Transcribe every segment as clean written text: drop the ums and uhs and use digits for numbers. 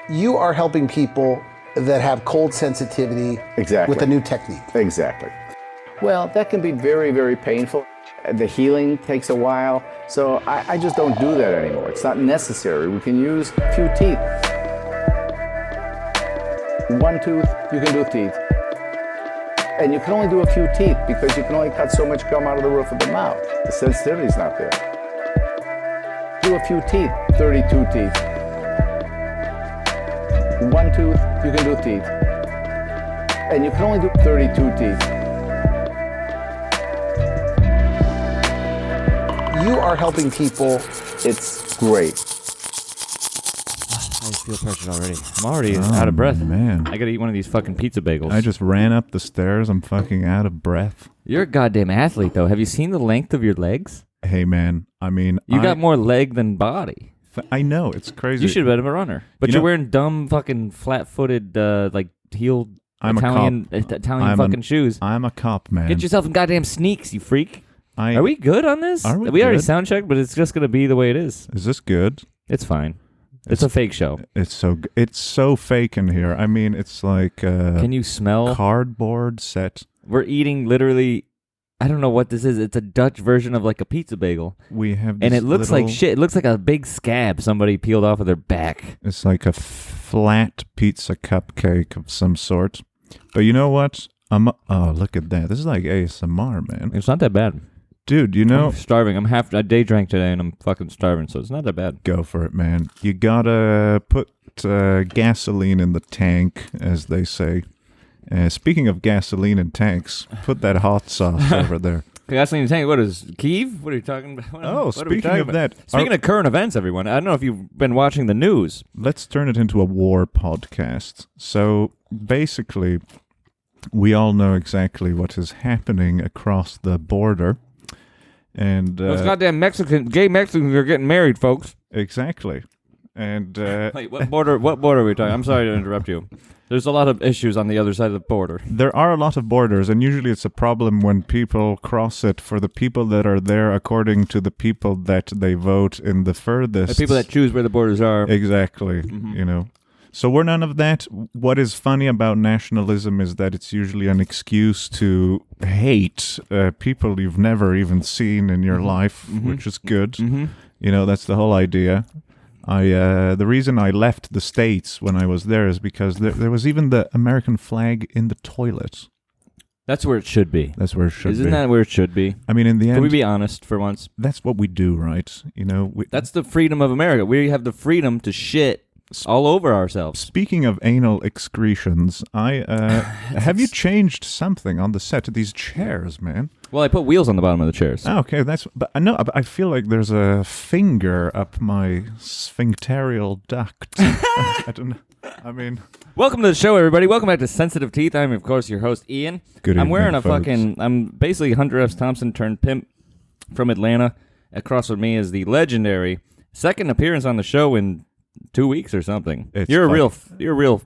You are helping people that have cold sensitivity with a new technique. Exactly. Well, that can be very, very painful. The healing takes a while, so I just don't do that anymore. It's not necessary. We can use a few teeth. One tooth, you can do teeth. And you can only do a few teeth because you can only cut so much gum out of the roof of the mouth. The sensitivity's not there. Do a few teeth, 32 teeth. One tooth, you can do teeth. And you can only do 32 teeth. You are helping people. It's great. I feel pressured already. I'm already out of breath. Man. I gotta eat one of these fucking pizza bagels. I just ran up the stairs. I'm fucking out of breath. You're a goddamn athlete, though. Have you seen the length of your legs? Hey, man. I mean, You got more leg than body. I know. It's crazy. You should have been a runner. But you're wearing dumb fucking flat-footed, like, heeled Italian fucking shoes. I'm a cop, man. Get yourself some goddamn sneaks, you freak. Are we good on this? Are we already good? sound checked, but it's just going to be the way it is. Is this good? It's fine. It's a fake show. It's so fake in here. I mean, it's like Can you smell? Cardboard set. We're eating literally, I don't know what this is. It's a Dutch version of like a pizza bagel. We have this and it looks like shit. It looks like a big scab somebody peeled off of their back. It's like a flat pizza cupcake of some sort. But you know what? Oh, look at that. This is like ASMR, man. It's not that bad. Dude, you know... I'm starving. I day drank today and I'm fucking starving, so it's not that bad. Go for it, man. You gotta put gasoline in the tank, as they say. Speaking of gasoline in tanks, put that hot sauce over there. Gasoline in the tank, what is Kyiv? What are you talking about? Speaking of that... Speaking of current events, everyone, I don't know if you've been watching the news. Let's turn it into a war podcast. So, basically, we all know exactly what is happening across the border. And those goddamn gay Mexicans are getting married, folks. Exactly. And wait, what border are we talking? I'm sorry to interrupt you. There's a lot of issues on the other side of the border. There are a lot of borders, and usually it's a problem when people cross it for the people that are there according to the people that they vote in the furthest. The people that choose where the borders are. Exactly. You know. So we're none of that. What is funny about nationalism is that it's usually an excuse to hate people you've never even seen in your life, which is good. You know, that's the whole idea. The reason I left the States when I was there is because there was even the American flag in the toilet. That's where it should be. That's where it should be. Isn't that where it should be? I mean, in the end... Can we be honest for once? That's what we do, right? You know, that's the freedom of America. We have the freedom to shit all over ourselves. Speaking of anal excretions, have you changed something on the set of these chairs, man? Well, I put wheels on the bottom of the chairs. Oh, okay, but I know. I feel like there's a finger up my sphincterial duct. I don't know. I mean, welcome to the show, everybody. Welcome back to Sensitive Teeth. I'm, of course, your host, Ian. Good I'm wearing evening, I'm basically Hunter S. Thompson turned pimp from Atlanta. Across from me is the legendary second appearance on the show in 2 weeks or something. You're a real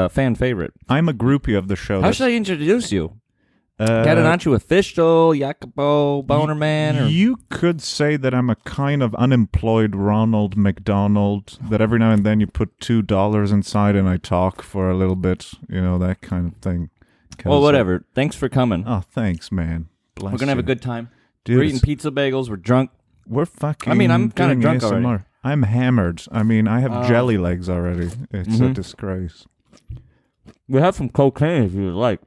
fan favorite. I'm a groupie of the show. How should I introduce you? Catonacci official, Jacopo, Bonerman? Or? You could say that I'm a kind of unemployed Ronald McDonald, that every now and then you put $2 inside and I talk for a little bit, you know, that kind of thing. Well, whatever. Thanks for coming. Oh, thanks, man. Bless We're going to have you. a good time. Dude, we're eating pizza bagels. We're drunk. We're fucking I'm kind of drunk ASMR. already. I'm hammered. I mean, I have jelly legs already. It's a disgrace. We have some cocaine if you would like.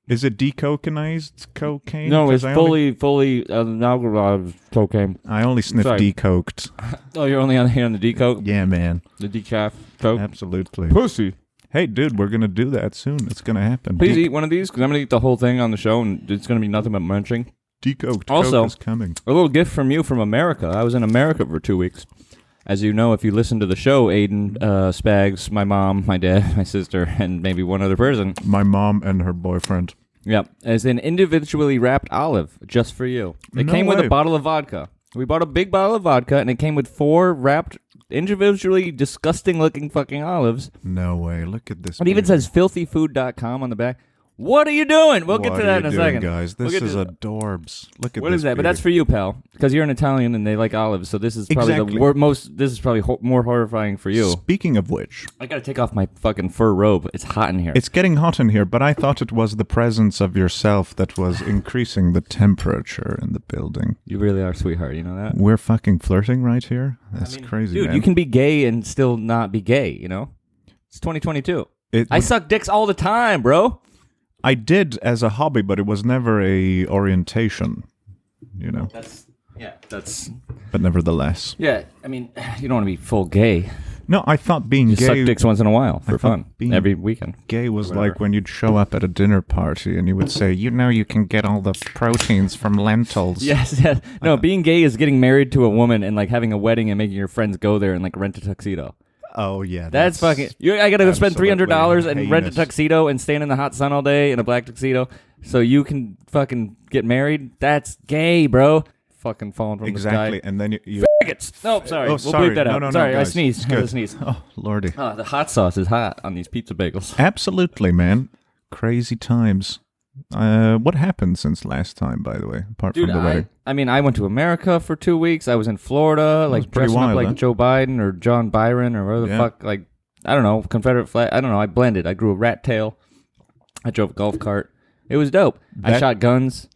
Is it decocainized cocaine? No, it's fully alcoholized cocaine. I only sniff decoked. Oh, you're only on the decoke? Yeah, man. The decaf coke? Absolutely. Pussy. Hey, dude, we're going to do that soon. It's going to happen. Please eat one of these, because I'm going to eat the whole thing on the show, and it's going to be nothing but munching. Decoked also, coke is coming. A little gift from you from America. I was in America for 2 weeks. As you know, if you listen to the show, Aiden, Spags, my mom, my dad, my sister, and maybe one other person. My mom and her boyfriend. Yep. As an individually wrapped olive, just for you. It came with a bottle of vodka. We bought a big bottle of vodka, and it came with 4 wrapped, individually disgusting-looking fucking olives. No way. Look at this. It even says filthyfood.com on the back. What are you doing? We'll get What to are that you in a doing, second. guys? We'll This get is to adorbs. Look at What this. is that? But beauty. that's for you, pal, because you're an Italian and they like olives. So this is probably Exactly. the most. This is probably more horrifying for you. Speaking of which, I gotta take off my fucking fur robe. It's hot in here. it's getting hot in here, but I thought it was the presence of yourself that was increasing the temperature in the building. You really are, sweetheart. You know that? We're fucking flirting right here? That's crazy, Dude, man. you can be gay and still not be gay. You know? It's 2022. I suck dicks all the time, bro. I did as a hobby, but it was never a orientation, you know. That's. But nevertheless. Yeah, I mean, you don't want to be full gay. No, I thought being Just gay suck dicks once in a while for fun. being Every weekend. gay was like when you'd show up at a dinner party and you would say, you know, you can get all the proteins from lentils. Yes. No, being gay is getting married to a woman and like having a wedding and making your friends go there and like rent a tuxedo. Oh, yeah. That's fucking. I gotta go spend $300 and rent a heinous. tuxedo and stand in the hot sun all day in a black tuxedo so you can fucking get married. That's gay, bro. Fucking falling from Exactly. the And then you sky. Faggots. No, sorry. Oh, We'll sorry. bleep that out. No, sorry, I guys. sneezed. It's I had good. to sneeze. Oh, lordy. The hot sauce is hot on these pizza bagels. Absolutely, man. Crazy times. What happened since last time, by the way, apart Dude, from the wedding? I mean, I went to America for 2 weeks. I was in Florida, like pretty dressing up wild, like huh? Joe Biden or John Byron or whatever the Yeah. fuck. Like, I don't know, Confederate flag. I don't know. I blended. I grew a rat tail. I drove a golf cart. It was dope. I shot guns.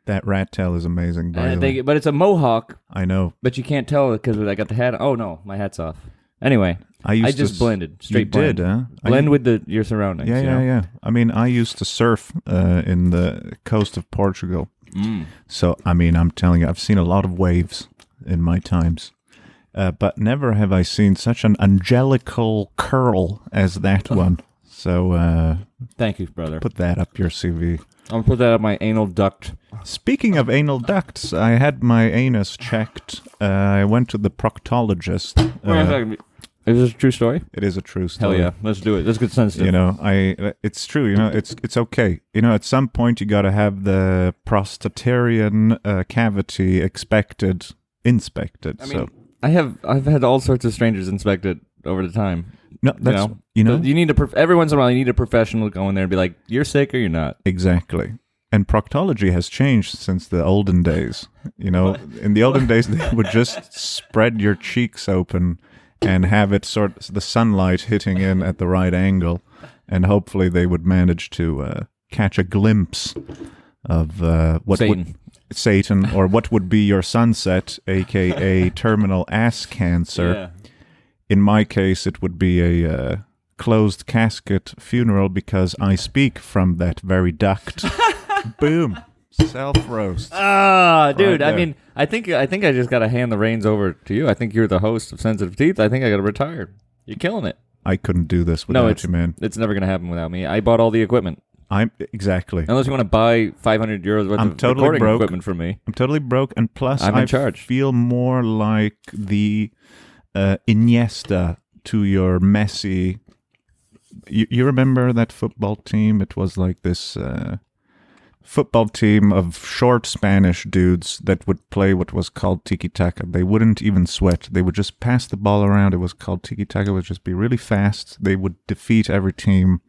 That rat tail is amazing, by the way. But it's a mohawk, I know. but you can't tell because I got the hat. Oh, no, my hat's off. Anyway, I I used just to blended. Straight you blend. did, huh? Blend with your surroundings. Yeah, you yeah, know? yeah. I mean, I used to surf in the coast of Portugal. So, I mean, I'm telling you, I've seen a lot of waves in my times. But never have I seen such an angelical curl as that one. So, Thank you, brother. put that up your CV. I'm going to put that up my anal duct. Speaking of anal ducts, I had my anus checked. I went to the proctologist. Is this a true story? It is a true story. Hell yeah. Let's do it. Let's get sensitive. You know, it's true. You know, it's okay. You know, at some point you got to have the prostatarian cavity inspected. I mean, I've had all sorts of strangers inspected over the time. no, that's But you need every once in a while you need a professional to go in there and be like, you're sick or you're not. exactly. And proctology has changed since the olden days. You know, in the olden days they would just spread your cheeks open and have it the sunlight hitting in at the right angle, and hopefully they would manage to catch a glimpse of Satan, or what would be your sunset, aka terminal ass cancer. Yeah. In my case, it would be a closed casket funeral because I speak from that very duct. Boom. Self-roast. Ah, dude. Right I mean, I think I just gotta hand the reins over to you. I think you're the host of Sensitive Teeth. I think I gotta retire. You're killing it. I couldn't do this without you, man. It's never gonna happen without me. I bought all the equipment. Exactly. Unless you want to buy €500 worth I'm of totally recording broke. equipment from me. I'm totally broke, and plus I'm in charge. feel more like the Iniesta to your Messi. You remember that football team? It was like this football team of short Spanish dudes that would play what was called tiki-taka. They wouldn't even sweat. They would just pass the ball around. It was called tiki-taka. It would just be really fast. They would defeat every team.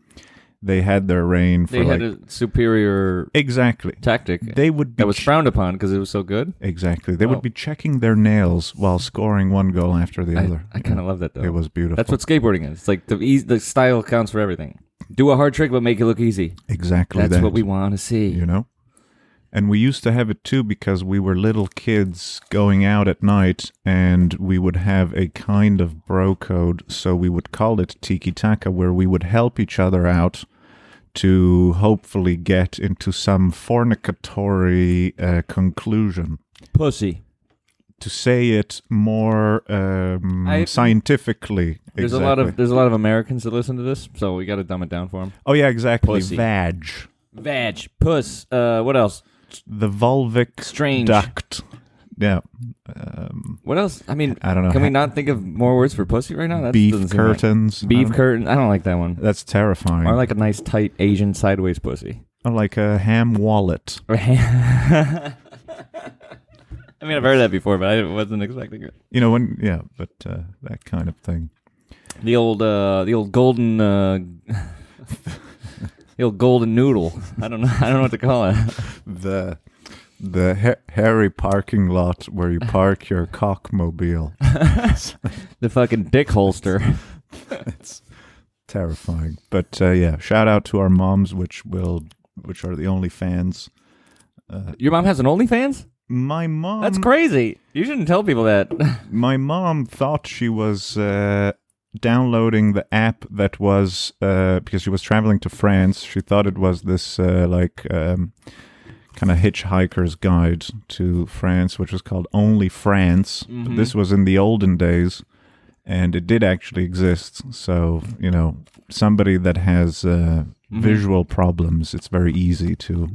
They had their reign for They had a superior exactly tactic They would be that was frowned upon because it was so good. exactly. They would be checking their nails while scoring one goal after the other. I kind of love that though. It was beautiful. That's what skateboarding is. It's like the style counts for everything. Do a hard trick, but make it look easy. exactly That's that. what we want to see. You know? And we used to have it too because we were little kids going out at night, and we would have a kind of bro code, so we would call it Tiki Taka, where we would help each other out to hopefully get into some fornicatory conclusion. Pussy. To say it more scientifically. There's a lot of Americans that listen to this, so we got to dumb it down for them. Oh yeah, exactly. Pussy. Vag. Puss. What else? The vulvic Strange. duct. Yeah. What else? I mean, I don't know. Can we not think of more words for pussy right now? That Beef doesn't seem right. curtains. Beef curtain. I don't like that one. That's terrifying. Or like a nice tight Asian sideways pussy. Or like a ham wallet. I mean, I've heard that before, but I wasn't expecting it. You know, that kind of thing. The old golden, the The old golden noodle. I don't know what to call it. The hairy parking lot where you park your cockmobile. The fucking dick holster. It's terrifying. But yeah, shout out to our moms, which are the only fans. Your mom has an OnlyFans? My mom. That's crazy. You shouldn't tell people that. My mom thought she was downloading the app that was because she was traveling to France. She thought it was this kind of hitchhiker's guide to France, which was called Only France. Mm-hmm. But this was in the olden days, and it did actually exist. So, somebody that has visual problems, it's very easy to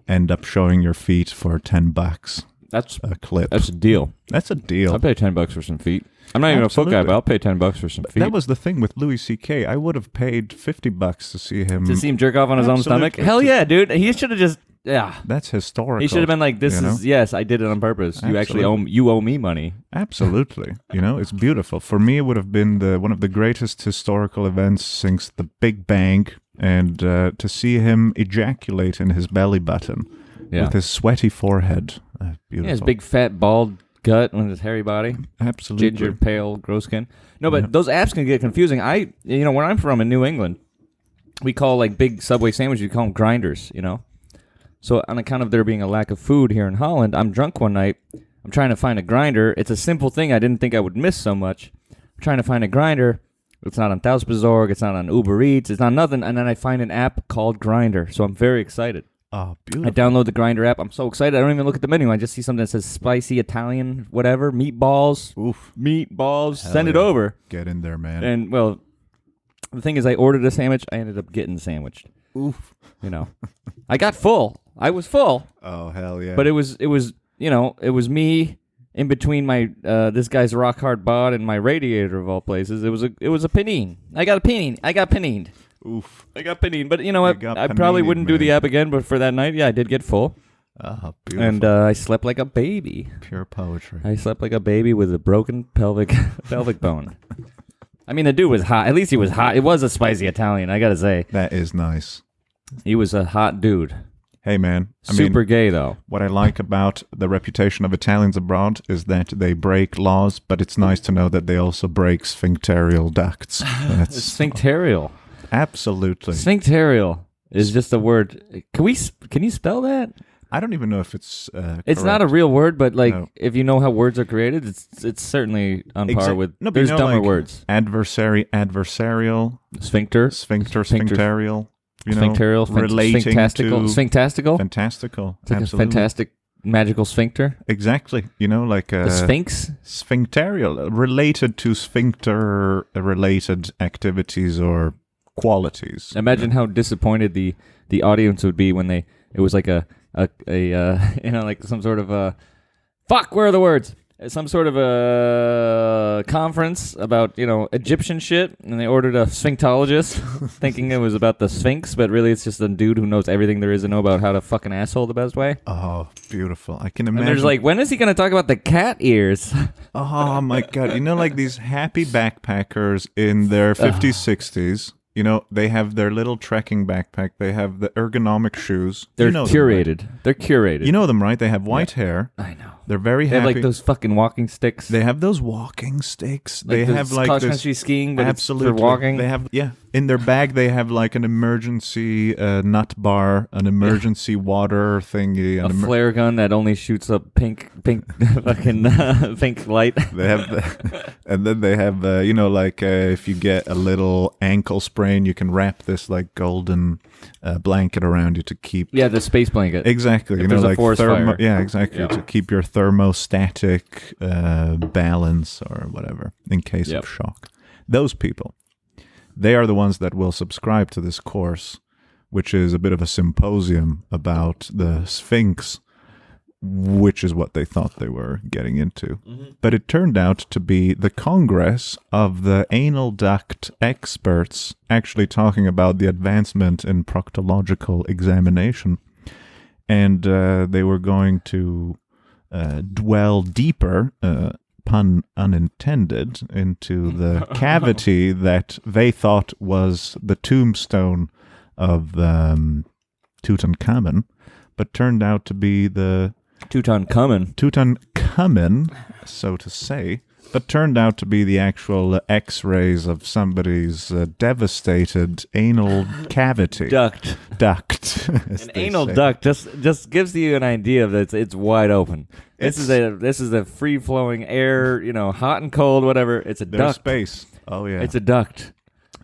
end up showing your feet for $10. That's a clip. That's a deal. That's a deal. I'll pay $10 for some feet. I'm not even a foot guy, but I'll pay $10 for some feet. That was the thing with Louis C.K. I would have paid $50 to see him. To see him jerk off on his own stomach? Hell yeah, dude. He should have just... Yeah. That's historical. He should have been like, yes, I did it on purpose. You actually owe me money. Absolutely. It's beautiful. For me, it would have been one of the greatest historical events since the Big Bang, and to see him ejaculate in his belly button with his sweaty forehead. Beautiful. Yeah, his big fat bald gut on his hairy body. Absolutely. Ginger, pale, gross skin. No, but those apps can get confusing. Where I'm from in New England, we call like big Subway sandwiches, we call them grinders, So on account of there being a lack of food here in Holland, I'm drunk one night. I'm trying to find a grinder. It's a simple thing I didn't think I would miss so much. I'm trying to find a grinder. It's not on Thuisbezorgd. It's not on Uber Eats. It's not nothing. And then I find an app called Grindr. So I'm very excited. Oh, beautiful. I download the Grindr app. I'm so excited. I don't even look at the menu. I just see something that says spicy Italian, whatever, meatballs. Oof. Meatballs. Hell Send it yeah. over. Get in there, man. And, well, the thing is I ordered a sandwich. I ended up getting sandwiched. Oof. I got full. I was full. Oh, hell yeah. But it was me in between my this guy's rock hard bod and my radiator of all places. It was a panini. I got panini. Oof. I got panini. But you know what? I probably wouldn't do the app again, but for that night, yeah, I did get full. Oh, beautiful. And I slept like a baby. Pure poetry. I slept like a baby with a broken pelvic bone. I mean, the dude was hot. At least he was hot. It was a spicy Italian, I gotta say. That is nice. He was a hot dude. Hey, man. Super gay, though. What I like about the reputation of Italians abroad is that they break laws, but it's nice to know that they also break sphincterial ducts. That's Sphincterial. Absolutely. Sphincterial is just a word. Can you spell that? I don't even know if it's It's correct. not a real word, but if you know how words are created, it's certainly on par with. No, but there's dumber words. Adversary, adversarial, Sphincter, sphincterial. Sphincterial, relating sphinctastical, to sphinctastical. Fantastical. It's like absolutely. a fantastic magical sphincter. Exactly. Like the Sphinx. Sphincterial, related to sphincter-related activities or qualities. Imagine how disappointed the audience would be when it was like a like some sort of a where are the words? Some sort of a conference about, Egyptian shit, and they ordered a sphinxologist thinking it was about the Sphinx, but really it's just a dude who knows everything there is to know about how to fuck an asshole the best way. Oh, beautiful. I can imagine. And there's like, when is he going to talk about the cat ears? Oh, my God. Like these happy backpackers in their 50s, 60s. They have their little trekking backpack. They have the ergonomic shoes. They're curated. Them, right? They're curated. You know them, right? They have white hair. I know. They're very happy. They have like those fucking walking sticks. They have those walking sticks. They have like cross country skiing, but absolutely. It's for walking. They have in their bag. They have like an emergency nut bar, an emergency water thingy, a flare gun that only shoots up pink fucking pink light. They have, and then they have if you get a little ankle sprain, you can wrap this like golden blanket around you to keep. Yeah, the space blanket. Exactly. If there's like a forest fire. Yeah, exactly. To keep your thermostatic balance or whatever in case of shock. Those people, they are the ones that will subscribe to this course, which is a bit of a symposium about the Sphinx, which is what they thought they were getting into. Mm-hmm. But it turned out to be the Congress of the anal duct experts actually talking about the advancement in proctological examination. And they were going to dwell deeper, pun unintended, into the cavity that they thought was the tombstone of Tutankhamun, but turned out to be the Tutankhamun, so to say, but turned out to be the actual X-rays of somebody's devastated anal cavity. Duct. An anal duct just gives you an idea of that it's wide open. This is a free flowing air, hot and cold, whatever. It's a duct. Space. Oh yeah. It's a duct.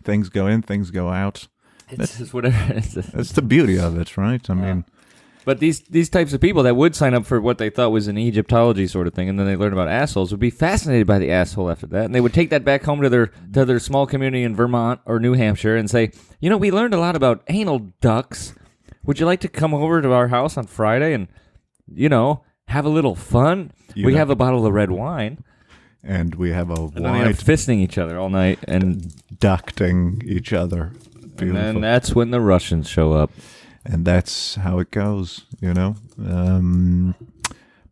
Things go in, things go out. It's just whatever. That's the beauty of it, right? I mean, but these types of people that would sign up for what they thought was an Egyptology sort of thing, and then they learn about assholes, would be fascinated by the asshole after that, and they would take that back home to their small community in Vermont or New Hampshire and say, we learned a lot about anal ducts. Would you like to come over to our house on Friday and, have a little fun? We have a bottle of red wine. And we have a and then they end up fisting each other all night and ducting each other. Beautiful. And then that's when the Russians show up. And that's how it goes,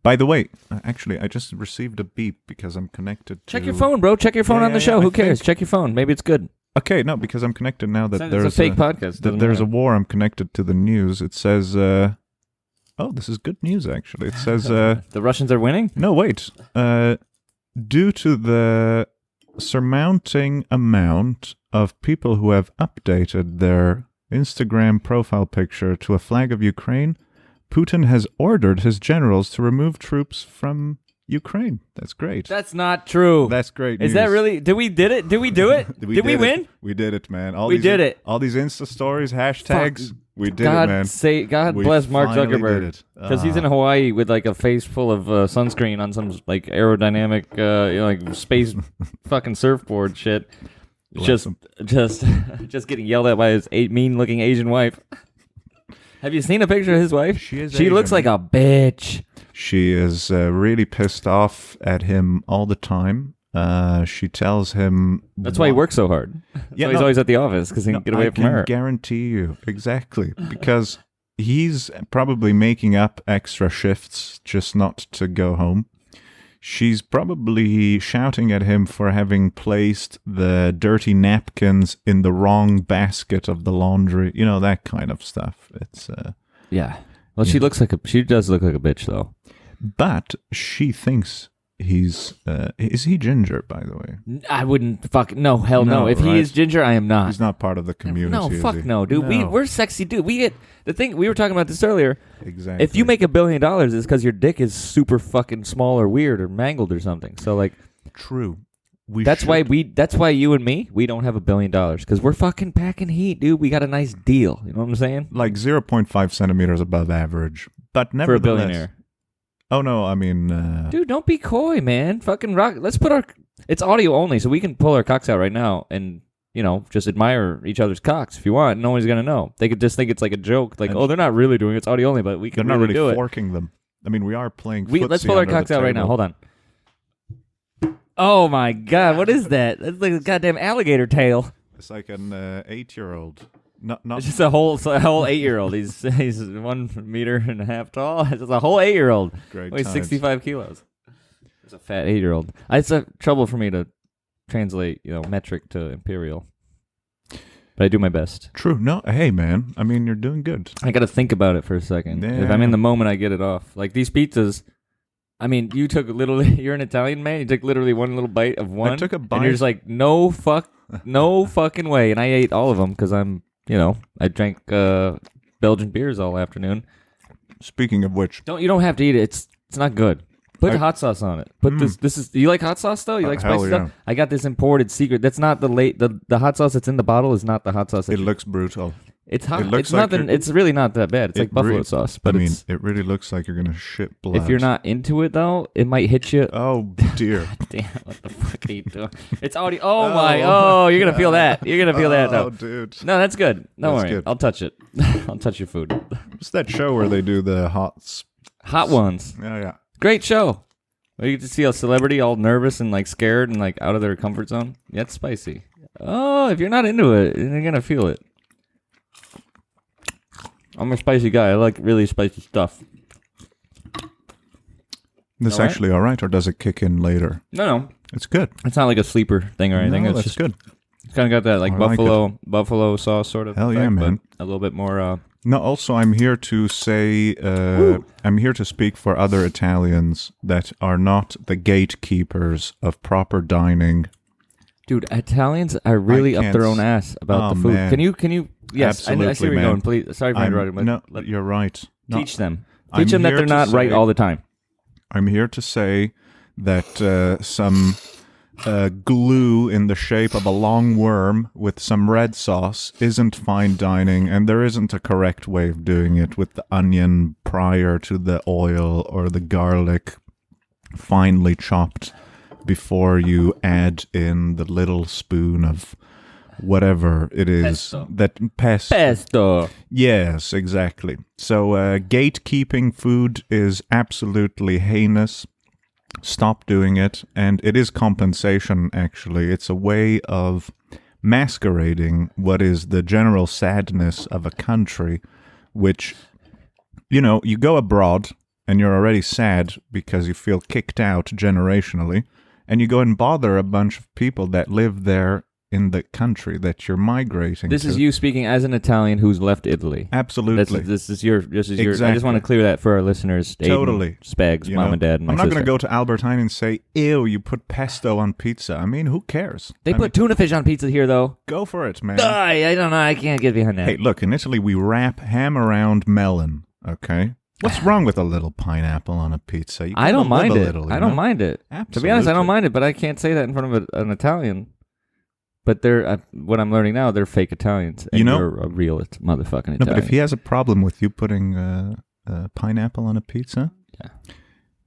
By the way, actually, I just received a beep because I'm connected to... Check your phone, bro. Check your phone on the show. Who cares? Check your phone. Maybe it's good. Okay, no, because I'm connected now that there's a fake podcast. There's a war. I'm connected to the news. It says... oh, this is good news, actually. It says... the Russians are winning? No, wait. Due to the surmounting amount of people who have updated their Instagram profile picture to a flag of Ukraine, Putin has ordered his generals to remove troops from Ukraine. That's great. That's not true. That's great news. Is that really... Did we do it? Did we do it? Did we win? We did it, man. We did it. All these Insta stories, hashtags... We did God it, man. God bless Mark Zuckerberg, because he's in Hawaii with like a face full of sunscreen on some like aerodynamic, like space fucking surfboard shit. Just getting yelled at by his mean-looking Asian wife. Have you seen a picture of his wife? She looks like a bitch. She is really pissed off at him all the time. She tells him... That's why he works so hard. He's always at the office, because he can get away from her. I can guarantee you. Exactly. Because he's probably making up extra shifts just not to go home. She's probably shouting at him for having placed the dirty napkins in the wrong basket of the laundry. That kind of stuff. It's... yeah. Well, she does look like a bitch, though. But she thinks... Is he ginger, by the way? I wouldn't no. Hell no. If he is ginger, I am not. He's not part of the community. No, fuck no, dude. No. We're sexy, dude. We get the thing. We were talking about this earlier. Exactly. If you make $1 billion, it's because your dick is super fucking small or weird or mangled or something. So like, true. That's why you and me, we don't have $1 billion, because we're fucking packing heat, dude. We got a nice deal. You know what I'm saying? Like 0.5 centimeters above average, but nevertheless. For a billionaire. Oh, no, I mean... Dude, don't be coy, man. Fucking rock. Let's put it's audio only, so we can pull our cocks out right now and, just admire each other's cocks if you want. No one's going to know. They could just think it's like a joke. Like, they're not really doing it. It's audio only, but we can really do it. They're not really do forking them. I mean, we are playing footsie. Let's pull our cocks out right now. Hold on. Oh, my God. What is that? That's like a goddamn alligator tail. It's like an 8-year-old. Not It's just a whole 8-year-old. He's 1.5 meters tall. It's just a whole 8-year-old. Great. Weighs 65 kilos. It's a fat 8-year-old. It's a trouble for me to translate, metric to imperial. But I do my best. True. No, hey man. I mean, you're doing good. I got to think about it for a second. Yeah. If I'm in the moment, I get it off. Like these pizzas. I mean, you took literally. You're an Italian man. You took literally one little bite of one. I took a bite. And you're just like, no fucking way. And I ate all of them because I'm. I drank Belgian beers all afternoon. Speaking of which, you don't have to eat it. It's not good. Put the hot sauce on it. Put this is. You like hot sauce though? You like spicy stuff? I got this imported secret. That's not the hot sauce that's in the bottle is not the hot sauce. It looks brutal. It's hot. It's nothing. It's really not that bad. It's like buffalo sauce. But it really looks like you're gonna shit blood. If you're not into it though, it might hit you. Oh dear! Damn! What the fuck are you doing? It's already. Oh my! Oh, you're gonna feel that. You're gonna feel that though. Oh, dude. No, that's good. Don't worry. Good. I'll touch it. I'll touch your food. What's that show where they do the hot ones? Yeah. Great show. Where you get to see a celebrity all nervous and like scared and like out of their comfort zone. Yeah, it's spicy. Oh, if you're not into it, you're gonna feel it. I'm a spicy guy. I like really spicy stuff. This actually all right, or does it kick in later? No. It's good. It's not like a sleeper thing or anything. No, it's that's just good. It's kind of got that like I like buffalo sauce sort of. Hell effect, yeah, man. but a little bit more. No, also I'm here to say, I'm here to speak for other Italians that are not the gatekeepers of proper dining. Dude, Italians are really up their own ass about the food. Man. Can you? Yes, I see where you're going. Please, sorry for interrupting. No, you're right. Teach them. I'm Teach them that here they're to not right say- all the time. I'm here to say that some glue in the shape of a long worm with some red sauce isn't fine dining, and there isn't a correct way of doing it with the onion prior to the oil or the garlic finely chopped before you add in the little spoon of whatever it is. Pesto. Yes, exactly. So gatekeeping food is absolutely heinous. Stop doing it. And it is compensation, actually. It's a way of masquerading what is the general sadness of a country, which, you know, you go abroad and you're already sad because you feel kicked out generationally, and you go and bother a bunch of people that live there in the country that you're migrating This to. is you speaking as an Italian who's left Italy. Absolutely. This is your. I Exactly. just want to clear that for our listeners. Aiden, Totally. Spags, You mom know, and dad, and my I'm not sister. going to go to Albert Heijn and say, ew, you put pesto on pizza. I mean, who cares? They put tuna fish on pizza here, though. Go for it, man. I don't know. I can't get behind that. Hey, look, in Italy, we wrap ham around melon, okay? What's wrong with a little pineapple on a pizza? You I don't gotta live mind a it. little, you I don't know? mind it. Absolutely. To be honest, I don't mind it, but I can't say that in front of an Italian. But they're what I'm learning now, they're fake Italians. And You know- you're a real motherfucking Italian. No, but if he has a problem with you putting pineapple on a pizza, Yeah.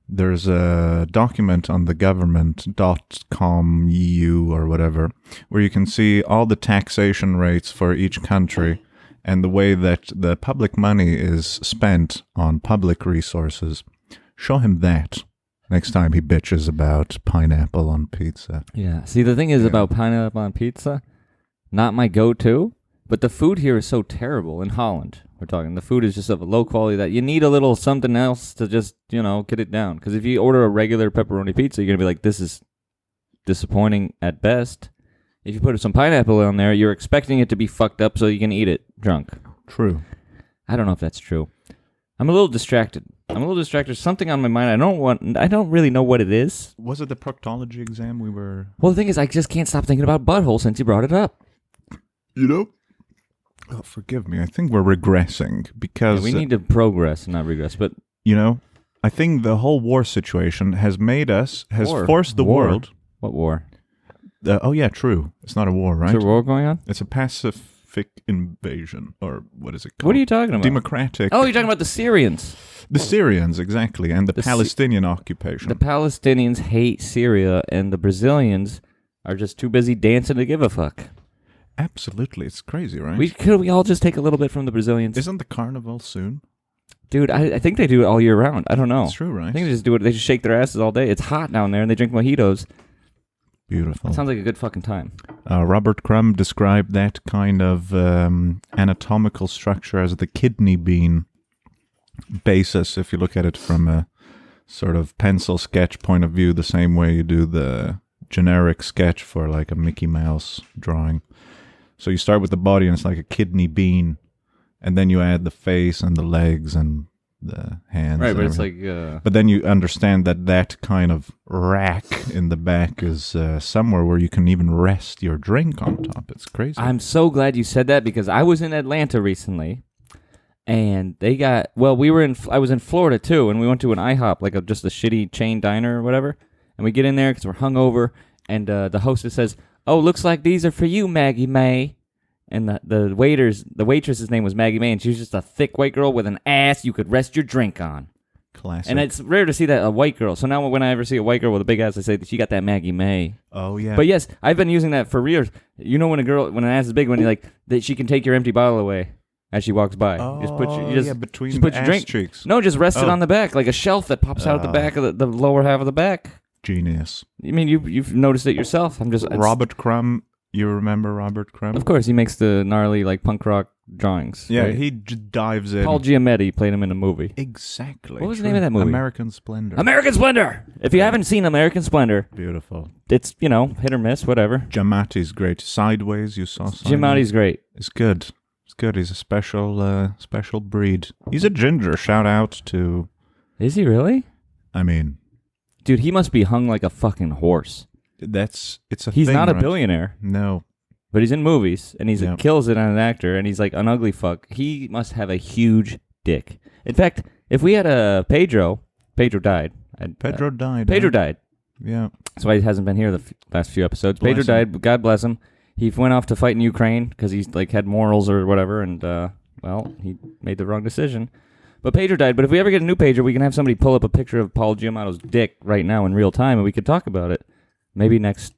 there's a document on the government.com EU or whatever where you can see all the taxation rates for each country and the way that the public money is spent on public resources. Show him that next time he bitches about pineapple on pizza. Yeah. See, the thing is about pineapple on pizza, not my go-to, but the food here is so terrible in Holland. We're talking. The food is just of a low quality that you need a little something else to just, get it down. Because if you order a regular pepperoni pizza, you're going to be like, this is disappointing at best. If you put some pineapple on there, you're expecting it to be fucked up so you can eat it drunk. True. I don't know if that's true. I'm a little distracted. Something on my mind. I don't really know what it is. Was it the proctology exam we were... Well, the thing is, I just can't stop thinking about butthole since you brought it up. Oh, forgive me. I think we're regressing because... Yeah, we need to progress, not regress. But I think the whole war situation has forced the War? world... What war? Oh, yeah, true. It's not a war, right? Is there a war going on? It's a Pacific invasion, or what is it called? What are you talking about? Democratic. Oh, you're talking about the Syrians. The Syrians, exactly, and the The Palestinian occupation. The Palestinians hate Syria, and the Brazilians are just too busy dancing to give a fuck. Absolutely. It's crazy, right? We all just take a little bit from the Brazilians? Isn't the carnival soon? Dude, I think they do it all year round. I don't know. It's true, right? I think they just do it. They just shake their asses all day. It's hot down there, and they drink mojitos. Beautiful. It sounds like a good fucking time. Robert Crumb described that kind of anatomical structure as the kidney bean basis, if you look at it from a sort of pencil sketch point of view, the same way you do the generic sketch for like a Mickey Mouse drawing. So you start with the body and it's like a kidney bean, and then you add the face and the legs and the hands. Right, and but it's everything. like... But then you understand that kind of rack in the back is somewhere where you can even rest your drink on top. It's crazy. I'm so glad you said that because I was in Atlanta recently, and they got... Well, I was in Florida, too, and we went to an IHOP, like just a shitty chain diner or whatever, and we get in there because we're hungover, and the hostess says, "Oh, looks like these are for you, Maggie May." And the waitress's name was Maggie May, and she was just a thick white girl with an ass you could rest your drink on. Classic. And it's rare to see that a white girl. So now when I ever see a white girl with a big ass, I say that she got that Maggie May. Oh, yeah. But yes, I've been using that for years. You know when an ass is big, when you like that she can take your empty bottle away as she walks by. Between just put the your ass drink. cheeks. No, just rest it Oh. on the back like a shelf that pops out of the back of the lower half of the back. Genius. I mean, you've noticed it yourself. Robert Crumb You remember Robert Crumb? Of course, he makes the gnarly like punk rock drawings. Yeah, right? he dives in. Paul Giamatti played him in a movie. Exactly. What was the name of that movie? American Splendor. American Splendor! If you haven't seen American Splendor, Beautiful. it's, hit or miss, whatever. Giamatti's great. Sideways, you saw Sideways? Giamatti's great. It's good. It's good. He's a special breed. He's a ginger. Shout out to... Is he really? I mean... Dude, he must be hung like a fucking horse. It's a He's thing, not a right? billionaire, No. but he's in movies, and he Yeah. kills it on an actor, and he's like an ugly fuck. He must have a huge dick. In fact, if we had a Pedro died. Pedro died. Pedro died. Yeah. That's why he hasn't been here the last few episodes. Bless Pedro him. died. God bless him. He went off to fight in Ukraine because he's like had morals or whatever, and he made the wrong decision. But Pedro died. But if we ever get a new Pedro, we can have somebody pull up a picture of Paul Giamatto's dick right now in real time, and we could talk about it. Maybe next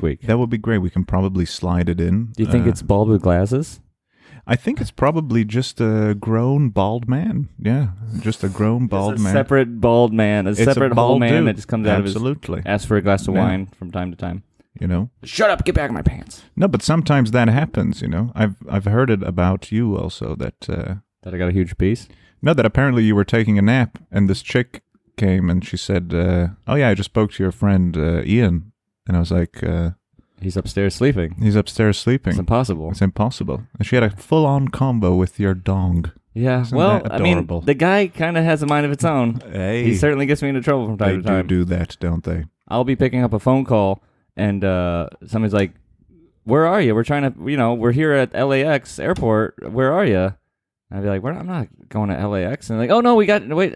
week. That would be great. We can probably slide it in. Do you think it's bald with glasses? I think it's probably just a grown bald man. Yeah, just a grown bald man. Separate bald man. A separate bald whole man dude. that just comes out of his... Absolutely. Asks for a glass of Yeah. wine from time to time. You know? Shut up, get back in my pants. No, but sometimes that happens, you know? I've heard it about you also that... That I got a huge piece? No, that apparently you were taking a nap and this chick came and she said, oh yeah, I just spoke to your friend Ian. And I was like... He's upstairs sleeping. He's upstairs sleeping. It's impossible. It's impossible. And she had a full-on combo with your dong. Yeah, Isn't well, that I mean, adorable? the guy kind of has a mind of its own. Hey. He certainly gets me into trouble from time They to time. do that, don't they? I'll be picking up a phone call, and somebody's like, where are you? We're trying to, we're here at LAX airport. Where are you? I'd be like, I'm not going to LAX. And they're like, oh, no, wait.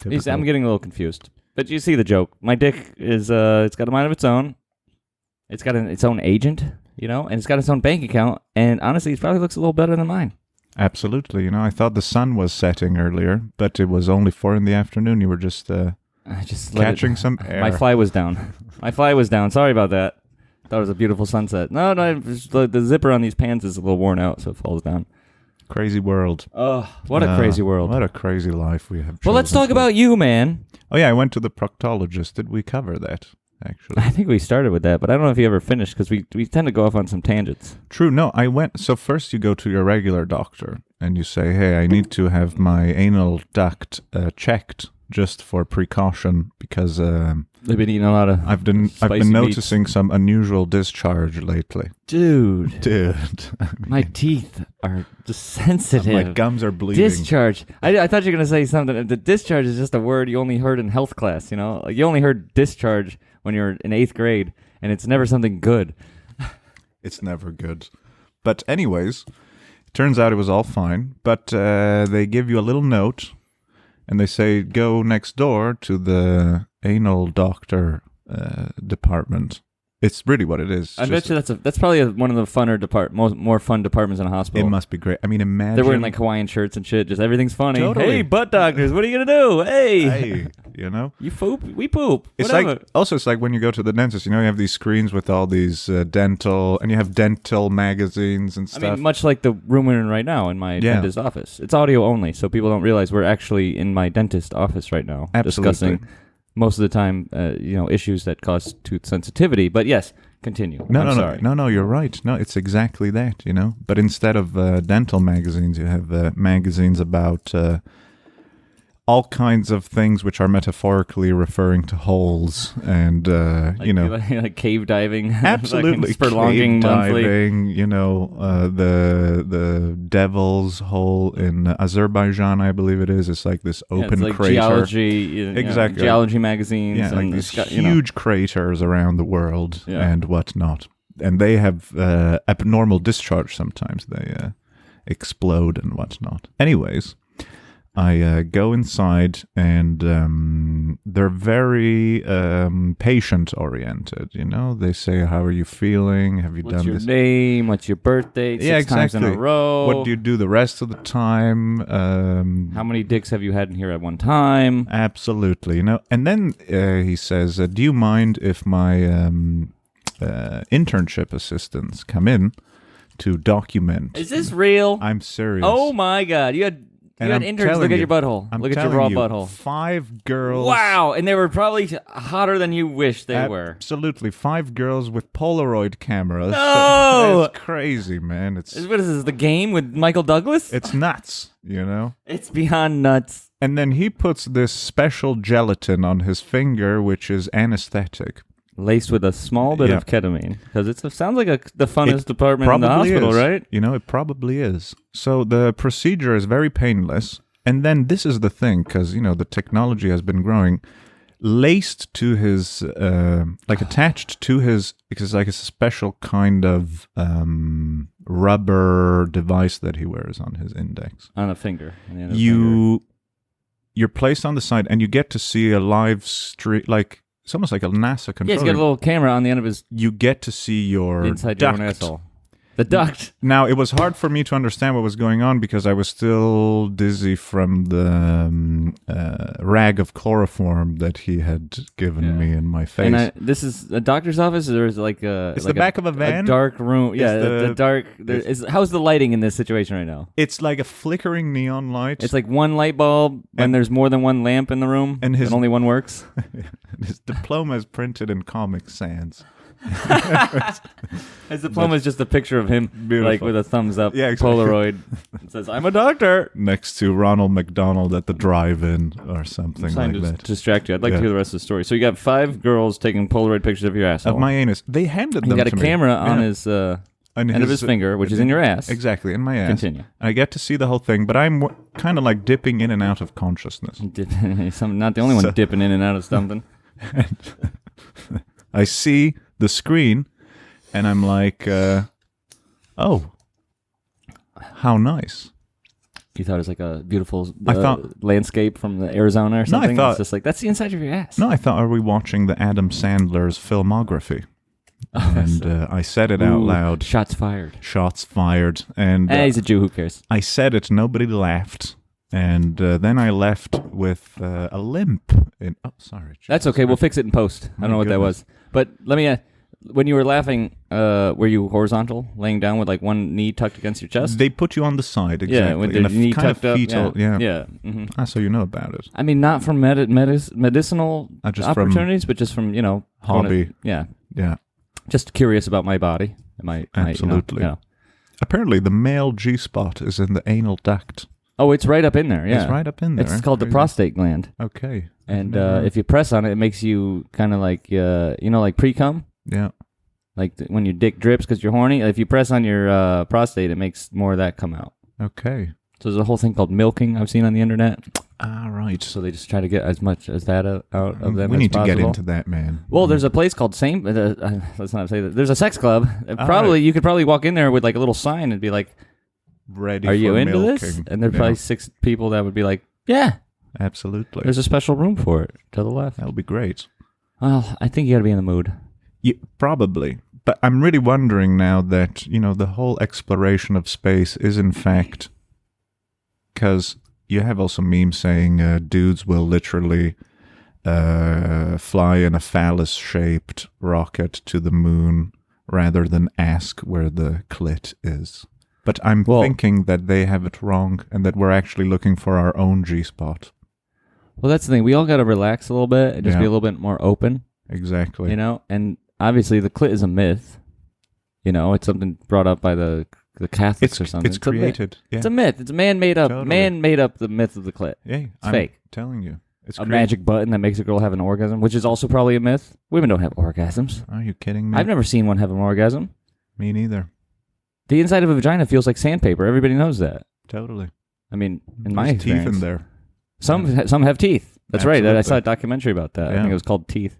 Typical. I'm getting a little confused. But you see the joke. My dick is, it's got a mind of its own. It's got its own agent, and it's got its own bank account. And honestly, it probably looks a little better than mine. Absolutely. I thought the sun was setting earlier, but it was only 4 p.m. You were just I just let catching some air. My fly was down. Sorry about that. Thought it was a beautiful sunset. No, the zipper on these pants is a little worn out, so it falls down. Crazy world. Oh, what a crazy world. What a crazy life we have. Well, let's chosen talk to about you, man. Oh, yeah, I went to the proctologist. Did we cover that, actually? I think we started with that, but I don't know if you ever finished because we tend to go off on some tangents. True. No, I went. So first you go to your regular doctor and you say, hey, I need to have my anal duct checked just for precaution because They've been eating a lot of I've been spicy noticing some unusual discharge lately. Dude, I mean, my teeth are just sensitive. my gums are bleeding. Discharge. I thought you were going to say something. The discharge is just a word you only heard in health class, Like you only heard discharge when you were in 8th grade, and it's never something good. It's never good. But anyways, it turns out it was all fine. But they give you a little note, and they say, go next door to the anal doctor department. It's really what it is. I bet you that's probably one of the funner more fun departments in a hospital. It must be great. I mean, imagine... They're wearing like Hawaiian shirts and shit. Just everything's funny. Totally. Hey, butt doctors, what are you gonna do? Hey, Hey, you poop, we poop. It's Whatever. it's like when you go to the dentist, you have these screens with all these dental, and you have dental magazines and I stuff. mean, much like the room we're in right now in my dentist office. It's audio only, so people don't realize we're actually in my dentist office right now, Absolutely. discussing most of the time, issues that cause tooth sensitivity. But yes, continue. I'm sorry. No, you're right. No, it's exactly that, But instead of dental magazines, you have magazines about all kinds of things which are metaphorically referring to holes and, like cave diving. Absolutely. Spelunking monthly. Diving, the Devil's Hole in Azerbaijan, I believe it is. It's like this open it's like crater. Geology, Exactly. geology magazines. Yeah, like and these Scott, huge craters around the world and whatnot. And they have abnormal discharge sometimes. They explode and whatnot. Anyways, I go inside and they're very patient-oriented, They say, how are you feeling? Have you What's done your this? name? What's your birthday? Six times in a row. What do you do the rest of the time? How many dicks have you had in here at one time? Absolutely, And then he says, do you mind if my internship assistants come in to document? Is this real? I'm serious. Oh my God! You had You had interns look at your butthole. Look at your raw butthole. 5 girls. Wow, and they were probably hotter than you wish they were. Absolutely. 5 girls with Polaroid cameras. No! It's crazy, man. What is this, The Game with Michael Douglas? It's nuts, you know? It's beyond nuts. And then he puts this special gelatin on his finger, which is anesthetic. Laced with a small bit of ketamine. Because it sounds like the funnest department in the hospital, right? You know, it probably is. So the procedure is very painless. And then this is the thing, because, you know, the technology has been growing. Laced to his, attached to his, because like it's a special kind of rubber device that he wears on his index. On a finger. You're placed on the side, and you get to see a live stream, like, it's almost like a NASA controller. Yeah, he's got a little camera on the end of his... You get to see your inside duct. your own asshole. The duct. Now, it was hard for me to understand what was going on because I was still dizzy from the rag of chloroform that he had given me in my face. And this is a doctor's office, or is it like a... It's like the back of a van. A dark room. Yeah, the dark... How's the lighting in this situation right now? It's like a flickering neon light. It's like one light bulb, and there's more than one lamp in the room, and only one works. His diploma is printed in Comic Sans. His diploma is just a picture of him, like with a thumbs up, exactly. Polaroid. It says, "I'm a doctor." Next to Ronald McDonald at the drive-in or something like that. Distract you. I'd like to hear the rest of the story. So you got 5 girls taking Polaroid pictures of your asshole. Of my anus. They handed them to me. You got a camera on his end of his finger, which is in your ass. Exactly, in my ass. Continue. I get to see the whole thing, but I'm kind of like dipping in and out of consciousness. Not the only one dipping in and out of something. I see the screen, and I'm like, oh, how nice. You thought it was like a beautiful landscape from the Arizona or something? No, I thought... It's just like, that's the inside of your ass. No, I thought, are we watching the Adam Sandler's filmography? And I said it out loud. Shots fired. Shots fired. And he's a Jew, who cares? I said it, nobody laughed. And then I left with a limp. Sorry. Jesus. That's okay, we'll fix it in post. I don't know what that was. But let me... when you were laughing, were you horizontal, laying down with like one knee tucked against your chest? They put you on the side, exactly. Yeah, with the knee tucked up. Yeah. Mm-hmm. So you know about it. I mean, not from medicinal opportunities, but just from, hobby. Yeah. Yeah. Just curious about my body. Absolutely. Apparently, the male G-spot is in the anal duct. Oh, it's right up in there, yeah. It's right up in there. It's called the prostate gland. Okay. And if you press on it, it makes you kind of like, like pre-cum. Yeah. Like when your dick drips because you're horny. If you press on your prostate, it makes more of that come out. Okay. So there's a whole thing called milking I've seen on the internet. Right. So they just try to get as much as that out of them as possible. We need to get into that, man. Well, there's a place called let's not say that. There's a sex club. You could probably walk in there with like a little sign and be like, ready are you for into milking. this? And there's probably 6 people that would be like, yeah. Absolutely. There's a special room for it to the left. That would be great. Well, I think you got to be in the mood. Probably. But I'm really wondering now that, the whole exploration of space is in fact... Because you have also memes saying dudes will literally fly in a phallus-shaped rocket to the moon rather than ask where the clit is. But I'm thinking that they have it wrong and that we're actually looking for our own G-spot. Well, that's the thing. We all got to relax a little bit and just be a little bit more open. Exactly. And obviously the clit is a myth. It's something brought up by the Catholics or something. It's created. It's a myth. It's a man made up. Totally. Man made up the myth of the clit. Yeah, it's fake. Telling you. It's a magic button that makes a girl have an orgasm, which is also probably a myth. Women don't have orgasms. Are you kidding me? I've never seen one have an orgasm. Me neither. The inside of a vagina feels like sandpaper. Everybody knows that. Totally. I mean, in There's my experience, teeth in there. Some have teeth. That's Absolutely. right. I saw a documentary about that. Yeah. I think it was called Teeth.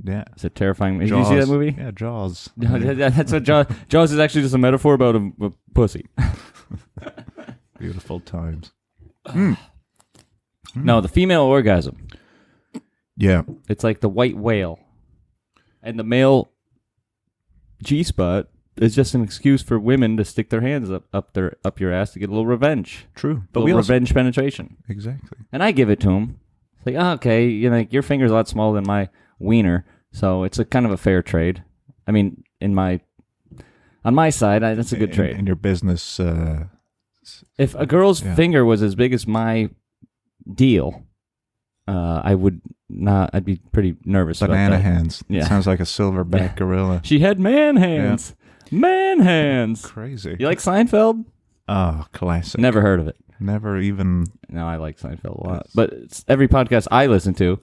Yeah. It's a terrifying... Jaws. Did you see that movie? Yeah, Jaws. That's what Jaws is actually just a metaphor about a pussy. Beautiful times. No, the female orgasm. Yeah. It's like the white whale. And the male G-spot is just an excuse for women to stick their hands up your ass to get a little revenge. True. But revenge penetration. Exactly. And I give it to them. It's like, okay, your finger's a lot smaller than my wiener, so it's a kind of a fair trade. I mean, on my side, that's a good trade. In your business If a girl's finger was as big as my deal, I would not. I'd be pretty nervous. Banana about that. hands. Yeah. Sounds like a silverback gorilla. She had man hands. Yeah. Man hands. Crazy. You like Seinfeld? Oh, classic. Never heard of it. Never even. No, I like Seinfeld a lot. But every podcast I listen to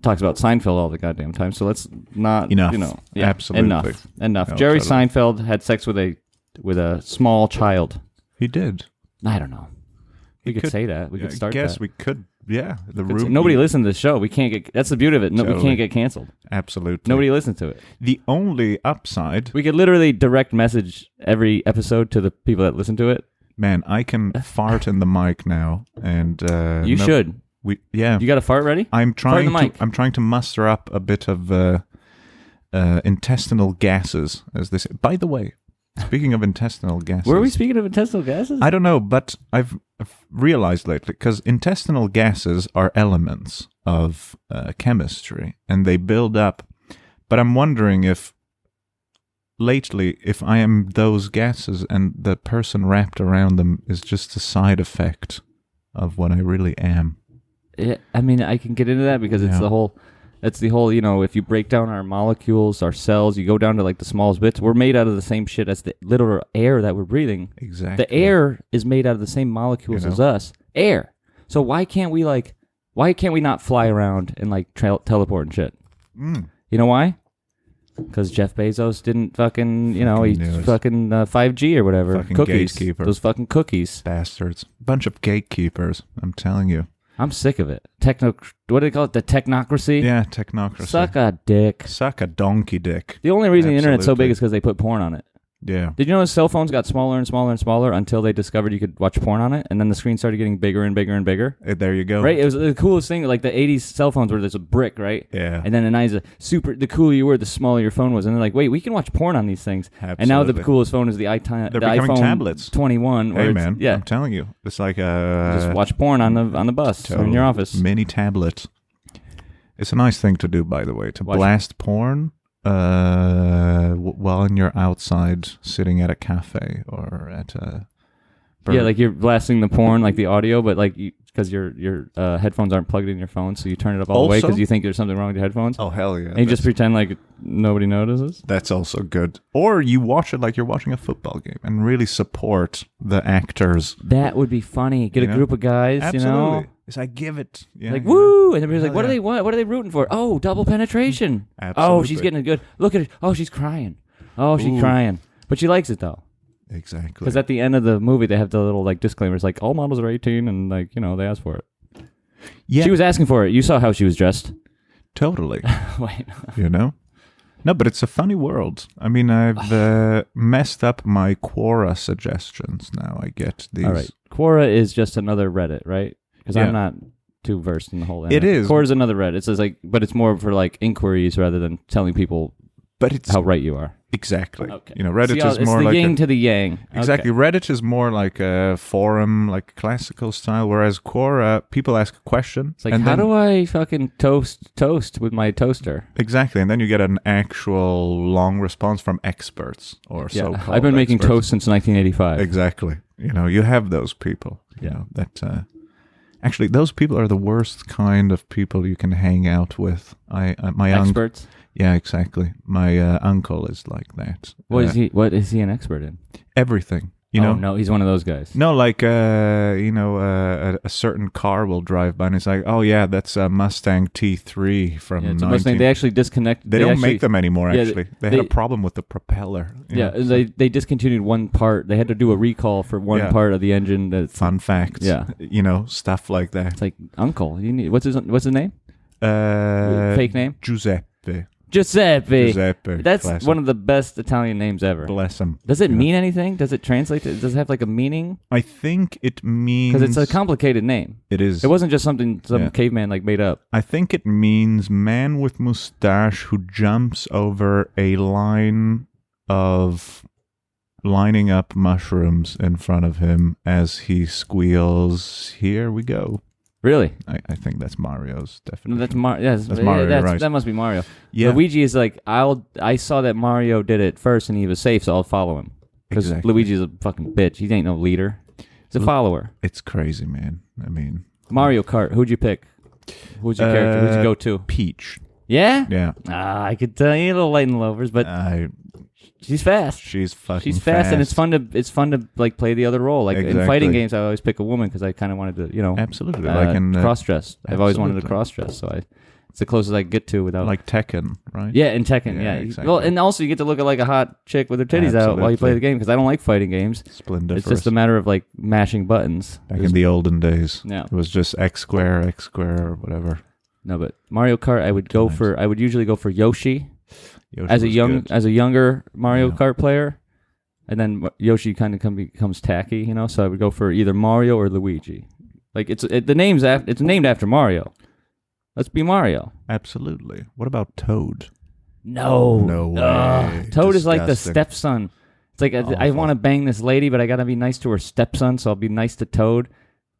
talks about Seinfeld all the goddamn time. So let's not. Enough. Absolutely. Enough. No, Jerry totally. Seinfeld had sex with a small child. He did. I don't know. We could say that. We could start that. I guess we could. Yeah. Nobody listened to the show. We can't get. That's the beauty of it. No, we can't get canceled. Absolutely. Nobody listened to it. The only upside. We could literally direct message every episode to the people that listen to it. Man, I can fart in the mic now, and you should. You got a fart ready? I'm Fart in trying. the mic. I'm trying to muster up a bit of intestinal gases, as they say. By the way, speaking of intestinal gases, Were we speaking of intestinal gases? I don't know, but I've realized lately because intestinal gases are elements of chemistry, and they build up. But I'm wondering if I am those gases and the person wrapped around them is just a side effect of what I really am. Yeah, I mean, I can get into that because it's the whole, if you break down our molecules, our cells, you go down to like the smallest bits, we're made out of the same shit as the literal air that we're breathing. Exactly. The air is made out of the same molecules as us. Air. So why can't we not fly around and like teleport and shit? You know why? Because Jeff Bezos didn't fucking, he's fucking 5G or whatever. Fucking cookies. gatekeeper. Those fucking cookies. Bastards. Bunch of gatekeepers, I'm telling you. I'm sick of it. What do they call it? The technocracy? Yeah, technocracy. Suck a dick. Suck a donkey dick. The only reason the internet's so big Absolutely. is because they put porn on it. Yeah. Did you know cell phones got smaller and smaller and smaller until they discovered you could watch porn on it, and then the screen started getting bigger and bigger and bigger? There you go. Right? It was the coolest thing. Like the 80s cell phones where there's a brick, right? Yeah. And then the 90s, the cooler you were, the smaller your phone was. And they're like, wait, we can watch porn on these things. Absolutely. And now the coolest phone is the iPhone They're becoming tablets. 21. Hey, where man. Yeah. I'm telling you. It's like a... Just watch porn on the bus or in your office. Mini tablet. It's a nice thing to do, by the way, to Watch blast porn while you're outside sitting at a cafe or at a... Yeah, like you're blasting the porn, like the audio, but like because your headphones aren't plugged in your phone, so you turn it up all the way because you think there's something wrong with your headphones. Oh, hell yeah. And you just pretend like nobody notices. That's also good. Or you watch it like you're watching a football game and really support the actors. That would be funny. Get a group of guys, Absolutely. It's like, give it. Yeah, like, woo! And everybody's like, what do they want? What are they rooting for? Oh, double penetration. Absolutely. Oh, she's getting it good. Look at it. Oh, she's crying. Oh, she's crying. But she likes it, though. Exactly. Because at the end of the movie, they have the little like disclaimers, like all models are 18, and like they asked for it. Yeah. She was asking for it. You saw how she was dressed. Totally. Wait. No, but it's a funny world. I mean, I've messed up my Quora suggestions now. I get these. All right. Quora is just another Reddit, right? Because I'm not too versed in the whole internet. It is. Quora is another Reddit. It says but it's more for like inquiries rather than telling people how right you are. Exactly. Okay. Reddit is it's more the like yin to the yang. Exactly. Okay. Reddit is more like a forum, like classical style, whereas Quora, people ask a question. It's like, how do I fucking toast with my toaster? Exactly. And then you get an actual long response from experts or so-called I've been making experts. toast since 1985. Exactly. You have those people. That actually, those people are the worst kind of people you can hang out with. My Experts? Yeah, exactly. My uncle is like that. What is he an expert in? Everything. No, he's one of those guys. No, like a certain car will drive by and it's like, oh yeah, that's a Mustang T3 from 19... Mustang. They actually disconnect. They don't make them anymore. Yeah, actually, they had a problem with the propeller. They discontinued one part. They had to do a recall for one part of the engine. That's fun facts. Yeah, stuff like that. It's like, uncle, you need what's his name? Fake name? Giuseppe. That's Bless one him. of the best Italian names ever. Bless him. Does it mean anything? Does it translate? Does it have like a meaning? I think it means... Because it's a complicated name. It is. It wasn't just something some caveman like made up. I think it means man with mustache who jumps over a line of lining up mushrooms in front of him as he squeals, "Here we go." Really? I think that's Mario's definition. That's Mario. That's Mario, right. That must be Mario. Yeah. Luigi is like, I saw that Mario did it first and he was safe, so I'll follow him. Because Exactly. Luigi's a fucking bitch. He ain't no leader. He's a follower. It's crazy, man. I mean, Mario Kart. Who'd you pick? Who's your character? Who'd you go to? Peach. Yeah. Yeah. I could tell you a little light and lovers, but she's fast. She's fucking She's fast, and it's fun to like play the other role. Like in fighting games, I always pick a woman because I kind of wanted to, absolutely like in cross dress. I've always wanted to cross dress, so it's the closest I get to without like Tekken, right? Yeah, in Tekken, yeah. Exactly. Well, and also you get to look at like a hot chick with her titties out while you play the game because I don't like fighting games. Splendiferous. It's just a matter of like mashing buttons. Back in the olden days, yeah, it was just X square, or whatever. No, but Mario Kart, I would usually go for Yoshi as a younger Mario Kart player, and then Yoshi kind of becomes tacky, So I would go for either Mario or Luigi. Like it's named after Mario. Let's be Mario. Absolutely. What about Toad? No way. Toad is like the stepson. It's like I want to bang this lady, but I gotta be nice to her stepson, so I'll be nice to Toad.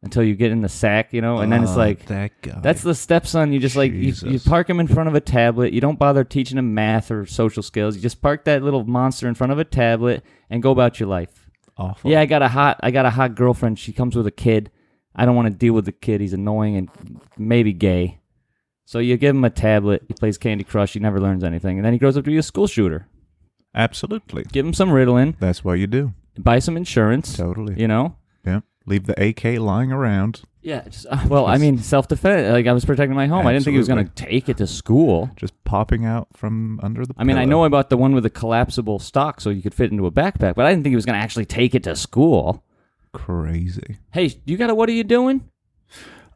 Until you get in the sack, and then it's like, that guy. That's the stepson. You just like, you park him in front of a tablet. You don't bother teaching him math or social skills. You just park that little monster in front of a tablet and go about your life. Awful. Yeah, I got a hot girlfriend. She comes with a kid. I don't want to deal with the kid. He's annoying and maybe gay. So you give him a tablet. He plays Candy Crush. He never learns anything. And then he grows up to be a school shooter. Absolutely. Give him some Ritalin. That's what you do. Buy some insurance. Totally. Yeah. Leave the AK lying around. Yeah, self-defense. Like, I was protecting my home. Absolutely. I didn't think he was going to take it to school. Just popping out from under the pillow. I know I bought the one with the collapsible stock so you could fit into a backpack, but I didn't think he was going to actually take it to school. Crazy. Hey, you got a what are you doing?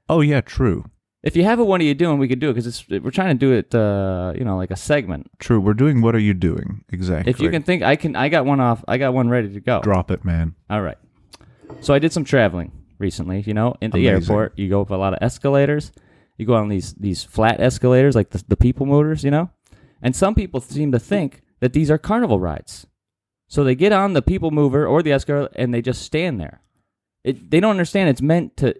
Oh, yeah, true. If you have a what are you doing, we could do it because we're trying to do it, like a segment. True, we're doing what are you doing? Exactly. If you can think, I got one off. I got one ready to go. Drop it, man. All right. So I did some traveling recently, in the airport. You go up a lot of escalators. You go on these flat escalators, like the people movers, And some people seem to think that these are carnival rides. So they get on the people mover or the escalator and they just stand there. They don't understand it's meant to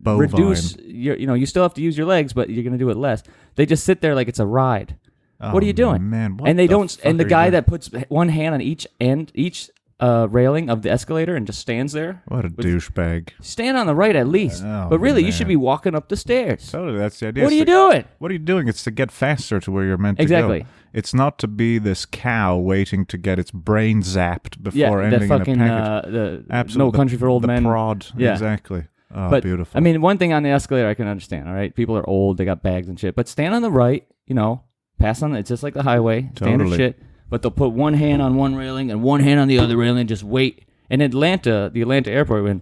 reduce your, you still have to use your legs, but you're going to do it less. They just sit there like it's a ride. What are you doing? Man, and they don't. And the guy that puts one hand on each railing of the escalator and just stands there. What a douchebag. Stand on the right at least. But really, you should be walking up the stairs. Totally, that's the idea. What are you doing? What are you doing? It's to get faster to where you're meant to go. Exactly. It's not to be this cow waiting to get its brain zapped before ending fucking, in a package. Absolutely. No Country for Old Men. The prod. Yeah. Exactly. Oh, but, beautiful. One thing on the escalator I can understand, all right? People are old, they got bags and shit. But stand on the right, pass on, it's just like the highway, standard shit. But they'll put one hand on one railing and one hand on the other railing and just wait. In Atlanta, the Atlanta airport, when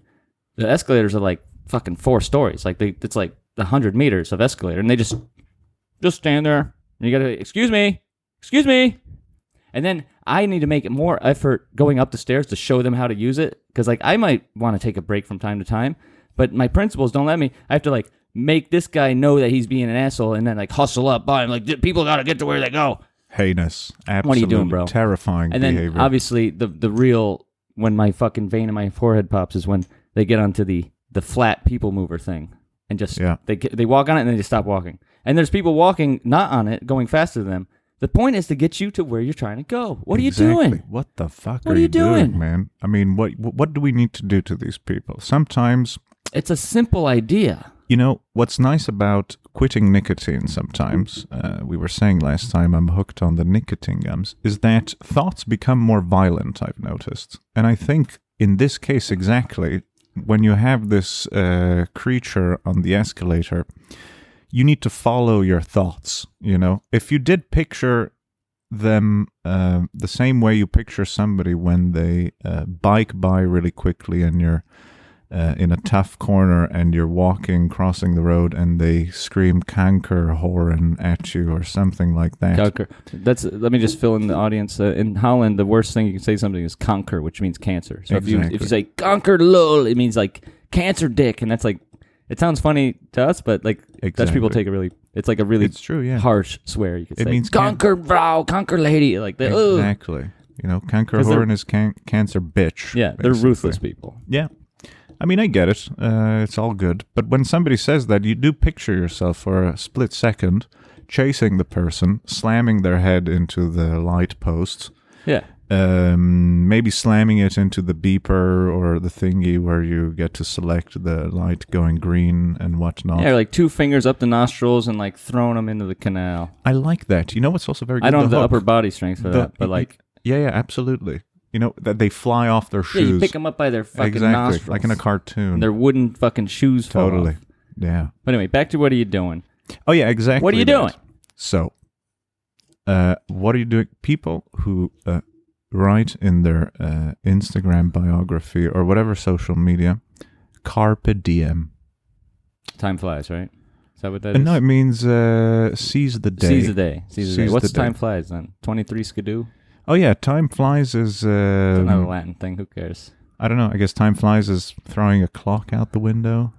the escalators are like fucking 4 stories, like it's like 100 meters of escalator, and they just stand there, and you gotta, excuse me, and then I need to make more effort going up the stairs to show them how to use it, because like I might want to take a break from time to time, but my principals don't let me. I have to like make this guy know that he's being an asshole, and then like hustle up by him, like people gotta get to where they go. Heinous, absolutely. What are you doing, bro? Terrifying behavior. And then obviously the real. When my fucking vein in my forehead pops is when they get onto the flat people mover thing and just they walk on it and then they stop walking. And there's people walking not on it, going faster than them. The point is to get you to where you're trying to go. What are you doing? What the fuck what are you doing, man? What do we need to do to these people? Sometimes it's a simple idea. What's nice about quitting nicotine sometimes, we were saying last time I'm hooked on the nicotine gums, is that thoughts become more violent, I've noticed. And I think in this case exactly, when you have this creature on the escalator, you need to follow your thoughts, If you did picture them the same way you picture somebody when they bike by really quickly and you're in a tough corner and you're crossing the road and they scream "Kanker Horen" at you or something like that. Kanker. Let me just fill in the audience. In Holland, the worst thing you can say something is kanker, which means cancer. So exactly. if you say "kanker lol," it means like cancer dick, and that's like, it sounds funny to us, but like Dutch people take it really. It's like a really harsh swear. You could say. It means kanker vrouw, kanker lady, like that. Exactly. Kanker Horen is cancer bitch. Yeah, basically. they're ruthless people. Yeah. I get it. It's all good. But when somebody says that, you do picture yourself for a split second chasing the person, slamming their head into the light post. Yeah. maybe slamming it into the beeper or the thingy where you get to select the light going green and whatnot. Yeah, like 2 fingers up the nostrils and like throwing them into the canal. I like that. You know what's also very good? I don't have the hook. upper body strength for that, but like... Yeah, absolutely. You know, that they fly off their shoes. Yeah, you pick them up by their fucking nostrils. Like in a cartoon. Their wooden fucking shoes fall Totally. off. Yeah. But anyway, back to what are you doing? Oh, yeah, exactly. What are you doing? So, what are you doing? People who write in their Instagram biography or whatever social media, carpe diem. Time flies, right? Is that what that is? No, it means seize the day. Seize the day. Seize the day. What's the day. time flies then? 23 skidoo? Oh, yeah, time flies is... It's another Latin thing. Who cares? I don't know. I guess time flies is throwing a clock out the window.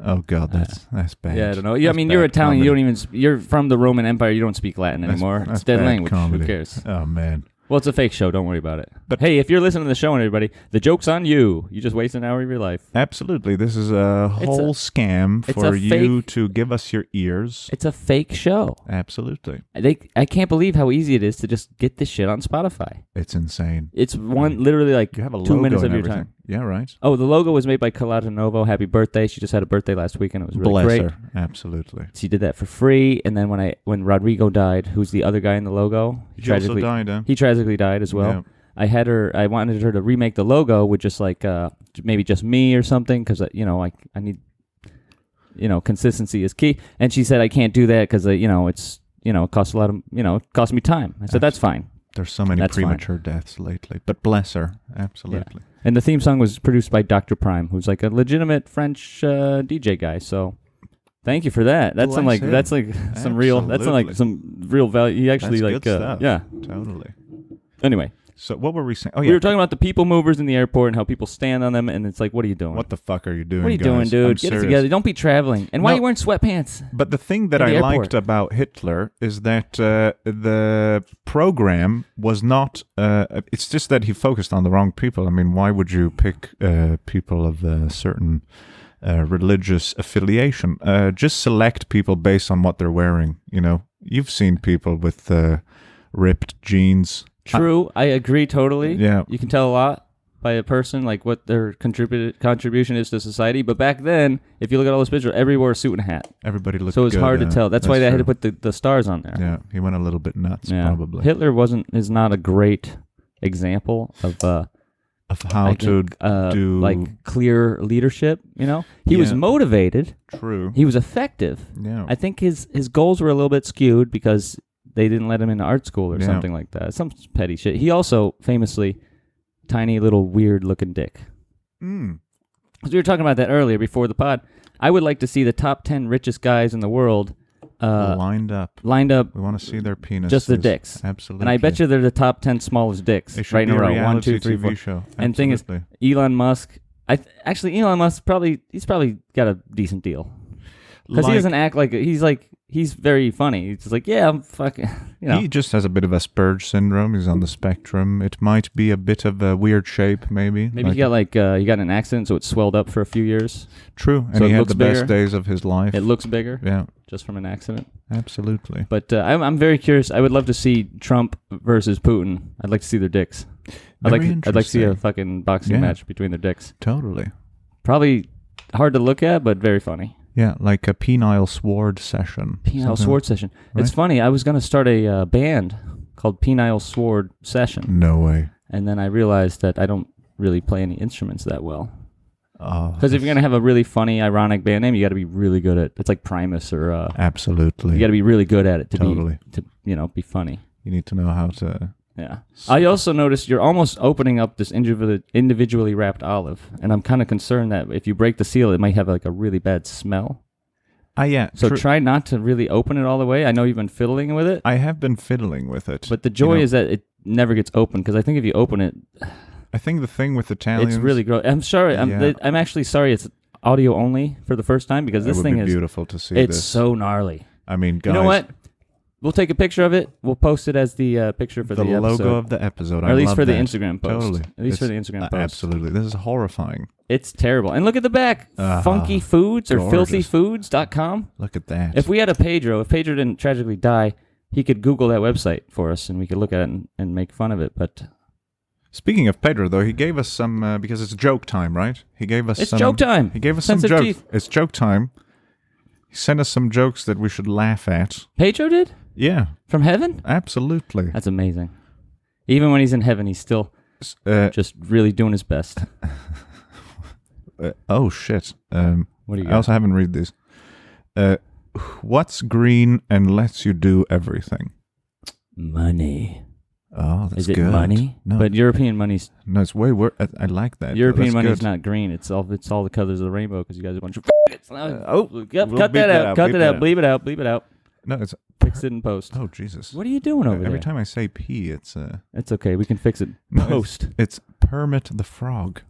Oh, God, that's bad. Yeah, I don't know. Yeah, I That's mean, you're bad Italian. You comedy. don't even... You're from the Roman Empire. You don't speak Latin anymore. That's It's dead bad language. comedy. Who cares? Oh, man. Well, it's a fake show. Don't worry about it. But- hey, if you're listening to the show and everybody, the joke's on you. You just wasted an hour of your life. Absolutely. This is a whole scam it's for a you fake- to give us your ears. It's a fake show. Absolutely. I can't believe how easy it is to just get this shit on Spotify. It's insane. It's literally like You have a 2 logo minutes of and your everything. time. Yeah, right. Oh, the logo was made by Colada Novo. Happy birthday. She just had a birthday last week and it was really Bless great. her. Absolutely. She did that for free. And then when Rodrigo died, who's the other guy in the logo, He also died, huh? he tragically died as well. Yeah. I wanted her to remake the logo with just like maybe just me or something because I need consistency is key. And she said I can't do that because it's it costs a lot of it costs me time. I said that's fine. There's so many That's premature deaths lately, but bless her. Absolutely. Yeah. And the theme song was produced by Dr. Prime, who's like a legitimate French DJ guy. So thank you for that. That's some like some real value. He actually That's like good stuff. yeah. Totally. Anyway. So what were we saying? Oh, We yeah. were talking about the people movers in the airport and how people stand on them, and it's like, what are you doing? What the fuck are you doing, What are you guys? doing, I'm dude? Get it serious. together. Don't be traveling. And why are No. you wearing sweatpants? But the thing that In the I airport. liked about Hitler is that the program was not... it's just that he focused on the wrong people. I mean, why would you pick people of a certain religious affiliation? Just select people based on what they're wearing, you know? You've seen people with ripped jeans. True. I agree totally. Yeah. You can tell a lot by a person, like what their contribution is to society. But back then, if you look at all those pictures, everyone wore a suit and hat. Everybody looked So it's good, hard to tell. That's why they had to true. put the stars on there. Yeah, he went a little bit nuts, Yeah. probably. Hitler is not a great example of Of how to do... like clear leadership. He was Yeah. motivated. True. He was effective. Yeah. I think his goals were a little bit skewed because they didn't let him into art school or Yeah. something like that. Some petty shit. He also famously tiny little weird looking dick. Mm. Because we were talking about that earlier before the pod. I would like to see the top 10 richest guys in the world lined up. We want to see their penises. just their dicks. Absolutely. And I bet you they're the top 10 smallest dicks They should right in be a row. reality 1, 2, 3, TV 4. show. And thing is, Absolutely. Elon Musk. Elon Musk he's probably got a decent deal because he doesn't act like he's very funny. He's just like, yeah, I'm fucking. He just has a bit of Asperger's syndrome. He's on the spectrum. It might be a bit of a weird shape, maybe. Maybe he got he got in an accident, so it swelled up for a few years. True, and so he it had looks the best bigger. days of his life. It looks bigger, Yeah, just from an accident. absolutely. But I'm very curious. I would love to see Trump versus Putin. I'd like to see their dicks. I'd like to see a interesting. fucking boxing Yeah. match between their dicks. Totally. Probably hard to look at, but very funny. Yeah, like a penile sword session. Penile Something- Sword Session. It's right? funny. I was going to start a band called Penile Sword Session, No way. and then I realized that I don't really play any instruments that well. Oh, Because if you're going to have a really funny, ironic band name, you got to be really good at. It's like Primus or. absolutely. You got to be really good at it to Totally. be funny. You need to know how to. Yeah. I also noticed you're almost opening up this individually wrapped olive, and I'm kind of concerned that if you break the seal, it might have like a really bad smell. Yeah. So true. try not to really open it all the way. I know you've been fiddling with it, I have been fiddling with it. but the joy is that it never gets opened, because I think if you open it, I think the thing with Italians, it's really gross. I'm sorry. Yeah. I'm actually sorry it's audio only for the first time, because it this would thing be is beautiful to see. it's this. so gnarly. I mean, guys, You know what? We'll take a picture of it. We'll post it as the picture for the the logo episode. of the episode. Or at least love for the that. Instagram post. Totally. At least for the Instagram post. Absolutely. This is horrifying. It's terrible. And look at the back. Funky Foods or gorgeous. filthyfoods.com. Look at that. If we had if Pedro didn't tragically die, he could Google that website for us and we could look at it and make fun of it. But Speaking of Pedro, though, he gave us some because it's joke time, right? He gave us It's some, joke time. He gave us Sensitive some jokes. teeth. It's joke time. He sent us some jokes that we should laugh at. Pedro did? Yeah, From heaven? absolutely. That's amazing. Even when he's in heaven, he's still just really doing his best. Oh shit! What do you I got? also haven't read these. What's green and lets you do everything? Money. Oh, that's Is it good. money? No, But European money's no, it's way worse. I like that. European That's money's good. not green. It's all the colors of the rainbow because you guys are a bunch of we'll cut beep that out. Cut beep that out. Bleep it out. Bleep it out. No, it's Fix it in post. oh Jesus. What are you doing over there? Every time I say P, it's It's okay. We can fix it no, post. It's Permit the Frog.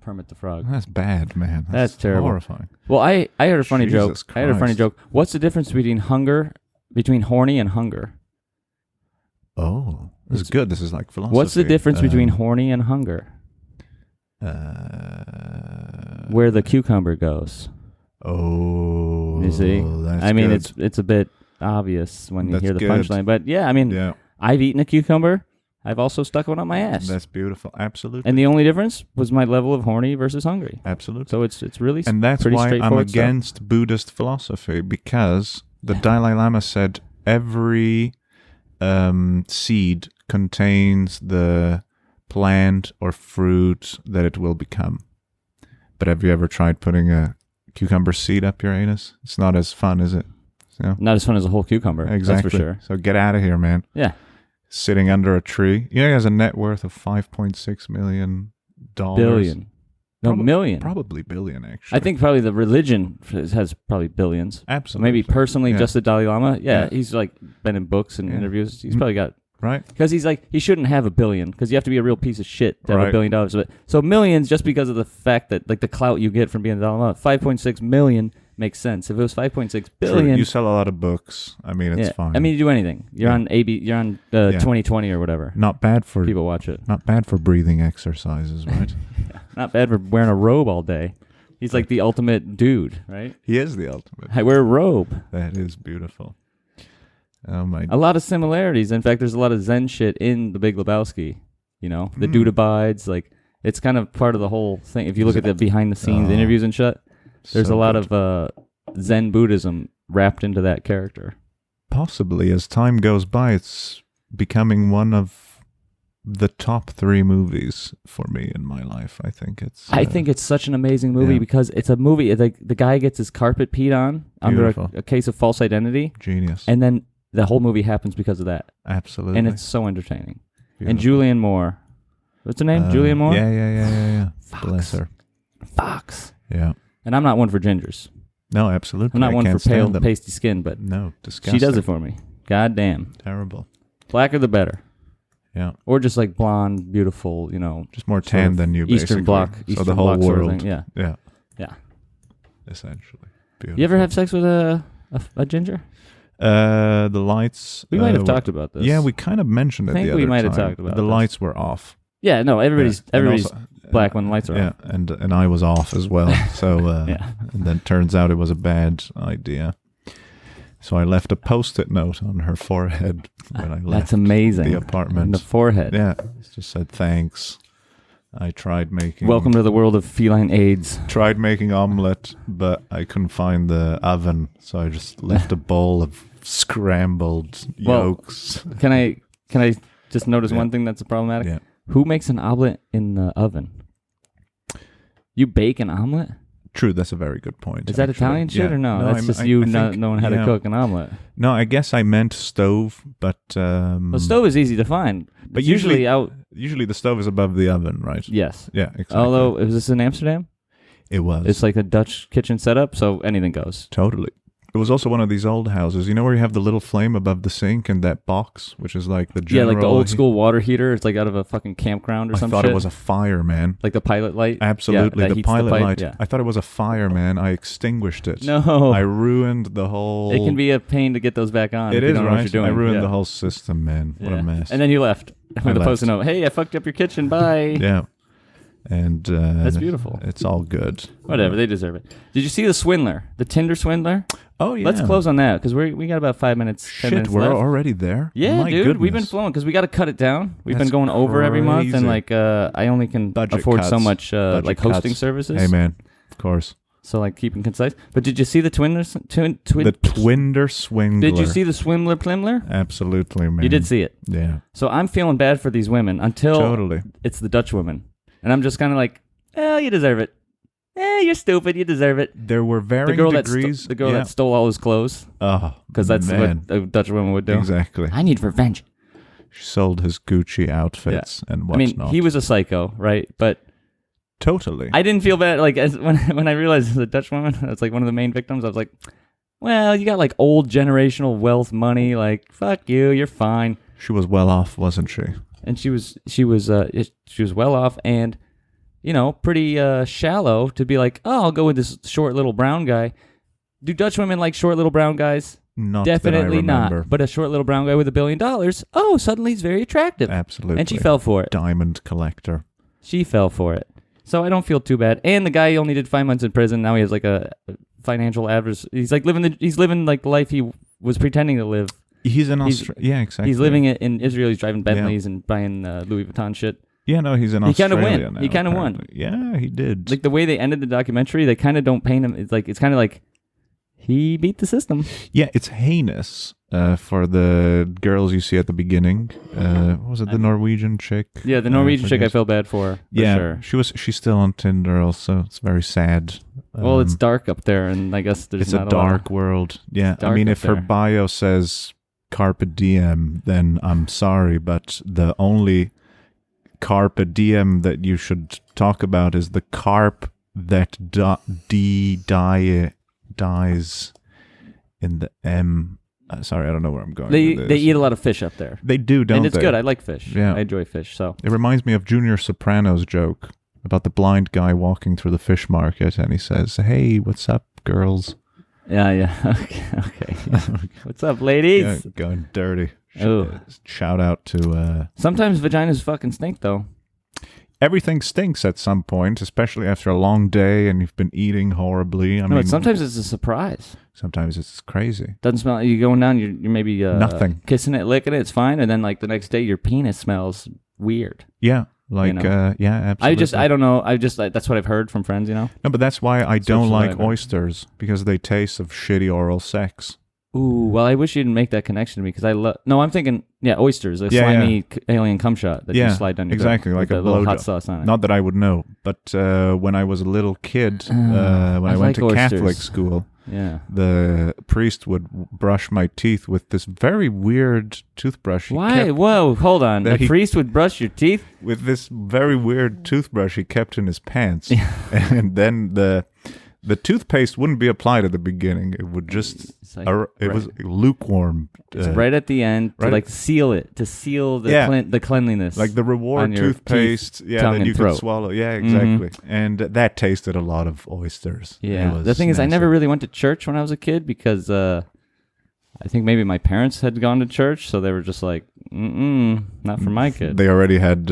Permit the frog. That's bad, man. That's terrible. Horrifying. Well, I heard a funny Jesus joke. I heard a funny Christ. joke. What's the difference between horny and hunger? Oh, this is good. This is like philosophy. What's the difference between horny and hunger? Where the cucumber goes. Oh, You see? that's I mean, good. it's a bit obvious when you That's hear the good. punchline, but yeah, I mean, Yeah, I've eaten a cucumber. I've also stuck one up my ass. that's beautiful. Absolutely, And the only difference was my level of horny versus hungry. absolutely. So it's really And that's pretty why I'm straightforward stuff. against Buddhist philosophy, because the Dalai Lama said every seed contains the plant or fruit that it will become. But have you ever tried putting a cucumber seed up your anus? It's not as fun, is it? So, Not as fun as a whole cucumber. exactly. That's for sure. So get out of here, man. Yeah. Sitting under a tree. You know, he has a net worth of $5.6 million. Billion. No, million. Probably billion, actually. I think probably the religion has probably billions. Absolutely. Maybe personally, Yeah. just the Dalai Lama. Yeah, Yeah. he's like been in books and Yeah. interviews. He's probably got, Right? because he's like, he shouldn't have a billion because you have to be a real piece of shit to have Right. $1 billion. But so millions, just because of the fact that like the clout you get from being the Dalai Lama, 5.6 million makes sense. If it was 5.6 True. billion, You sell a lot of books. I mean, it's yeah. fine. I mean, you do anything. You're Yeah. on you're on Yeah. 2020 or whatever. not bad for People watch it. not bad for breathing exercises, right? Not bad for wearing a robe all day. He's like the ultimate dude, right? He is the ultimate. I wear a robe. That is beautiful. Oh my! A lot of similarities. In fact, there's a lot of Zen shit in The Big Lebowski. You know, the Hmm. dude abides. Like, it's kind of part of the whole thing. If you look at the behind the scenes Oh. interviews and shit, there's So a lot good. of Zen Buddhism wrapped into that character. Possibly as time goes by, it's becoming one of the top 3 movies for me in my life. I think it's. I think it's such an amazing movie yeah. because it's a movie. It's like the guy gets his carpet peed on under Beautiful. a case of false identity, genius. and then the whole movie happens because of that, Absolutely. and it's so entertaining. And Beautiful. Julianne Moore, what's her name? Julianne Moore. Yeah. Fox. Bless her. Fox. Yeah. And I'm not one for gingers. No, absolutely. I'm not I one can't for pale, stand them. pasty skin, but No, disgusting. she does it for me. God damn. Terrible. Blacker the better. Yeah. Or just like blonde, beautiful, Just more sort tan of than you, Eastern basically. Bloc, So Eastern the whole Bloc sort of world. thing. Yeah. Yeah. Yeah. Essentially. Beautiful. You ever have sex with a ginger? The lights. We might have were- talked about this. Yeah, we kind of mentioned it I think the other we might time. have talked about the this. lights were off. Yeah, no, everybody's Yeah. And also- black when the lights are yeah, off. and I was off as well. So Yeah. and then turns out it was a bad idea. So I left a post-it note on her forehead when I left That's amazing. the apartment. In the forehead. Yeah, it just said thanks. I tried making Welcome to the world of feline AIDS. tried making omelet, but I couldn't find the oven, so I just left a bowl of scrambled Well, yolks. Can I just notice Yeah. one thing that's problematic? Yeah. Who makes an omelet in the oven? You bake an omelet? True, that's a very good point. Is that actually. Italian shit Yeah. or no? That's just I you think- not knowing how to yeah. cook an omelet. No, I guess I meant stove, but The stove is easy to find. But It's usually out. usually the stove is above the oven, right? Yes. Yeah, exactly. Although, is this in Amsterdam? it was. It's like a Dutch kitchen setup, so anything goes. Totally. It was also one of these old houses. You know where you have the little flame above the sink and that box, which is like the general... Yeah, like the old school water heater. It's like out of a fucking campground or I some thought shit. it was a fire, man. Like the pilot light. Absolutely, Yeah, that the heats pilot pipe. light. Yeah. I thought it was a fire, man. I extinguished it. No. I ruined the whole... It can be a pain to get those back on. It if you is, don't know right? what you're doing. I ruined Yeah. the whole system, man. What Yeah. a mess. And then you left with a left. post-it note. Hey, I fucked up your kitchen. Bye. Yeah. And That's beautiful. It's all good. Whatever, they deserve it. Did you see the swindler, the Tinder swindler? Oh yeah. Let's close on that because we got about 5 minutes. 10 Shit, minutes we're left. already there. Yeah, My dude, we've been goodness. flowing because we got to cut it down. We've That's been going over every month, and crazy. I only can Budget afford so cuts. much Budget like hosting cuts. services. Hey man, of course. So like keeping concise. But did you see the Twinder? The Twinder swindler. Did you see the swindler plimler? Absolutely, man. You did see it. Yeah. So I'm feeling bad for these women until Totally. it's the Dutch women, and I'm just kind of like, you deserve it. You're stupid. You deserve it. There were varying The girl degrees. that stole all his clothes, Oh, because that's man. what a Dutch woman would do. Exactly. I need revenge. She sold his Gucci outfits and I whatnot. mean, he was a psycho, right? But totally. I didn't feel bad. Like when I realized it was a Dutch woman, that's like one of the main victims. I was like, well, you got like old generational wealth money. Like, fuck you, you're fine. She was well off, wasn't she? And she was well off and, pretty shallow to be like, oh, I'll go with this short little brown guy. Do Dutch women like short little brown guys? Not Definitely that I remember. not. But a short little brown guy with $1 billion, oh, suddenly he's very attractive. Absolutely. And she fell for it. Diamond collector. She fell for it. So I don't feel too bad. And the guy only did 5 months in prison. Now he has like a financial adverse. He's like living like the life he was pretending to live. He's in Australia. Yeah, exactly. He's living it in Israel. He's driving Bentleys and buying Louis Vuitton shit. Yeah, no, he's in He kinda Australia win. now. He kinda won. apparently. Yeah, he did. Like the way they ended the documentary, they kind of don't paint him. It's kind of like he beat the system. Yeah, it's heinous for the girls you see at the beginning. What was it, the Norwegian chick? Yeah, the Norwegian chick I forget. felt bad for Yeah, sure. she's still on Tinder also. It's very sad. Well, it's dark up there, and I guess there's it's not a dark world. Yeah, I dark mean, up if her there. bio says carpe diem, then I'm sorry, but the only carpe diem that you should talk about is the carp that dies in the M. Sorry, I don't know where I'm going. with this. They eat a lot of fish up there, They do, don't and it's they? good. I like fish. Yeah. I enjoy fish. So It reminds me of Junior Soprano's joke about the blind guy walking through the fish market, and he says, "Hey, what's up, girls?" yeah. Okay. What's up, ladies? Yeah, going dirty. Ooh. Shout out to Sometimes vaginas fucking stink, though. everything stinks at some point, especially after a long day and you've been eating horribly. I mean, Sometimes it's a surprise. sometimes it's crazy. Doesn't smell. You going down. You're maybe Nothing. kissing it, licking it. It's fine, and then like the next day, your penis smells weird. Yeah, like know. yeah, absolutely. I don't know. That's what I've heard from friends. No, but that's why I don't what like I've heard. oysters, because they taste of shitty oral sex. Ooh, well, I wish you didn't make that connection to me because I love. No, I'm thinking, oysters, a Yeah, slimy alien cum shot that you slide down your exactly, throat like with a little hot blowjob. sauce on it. Not that I would know, but when I was a little kid, when I went like to Catholic oysters. school, Yeah. the priest would brush my teeth with this very weird toothbrush. Why? Whoa, hold on. that The he- priest would brush your teeth? With this very weird toothbrush he kept in his pants. And then the toothpaste wouldn't be applied at the beginning. It would just, It's like it was lukewarm. It's right at the end to right- like seal it, to seal the Yeah. the cleanliness. Like the on reward your toothpaste, teeth, yeah, tongue, that and you throat. could swallow. Yeah, exactly. And that tasted a lot of oysters. Yeah. It was The thing is, I nasty. never really went to church when I was a kid because I think maybe my parents had gone to church, so they were just like, not for my kid. They already had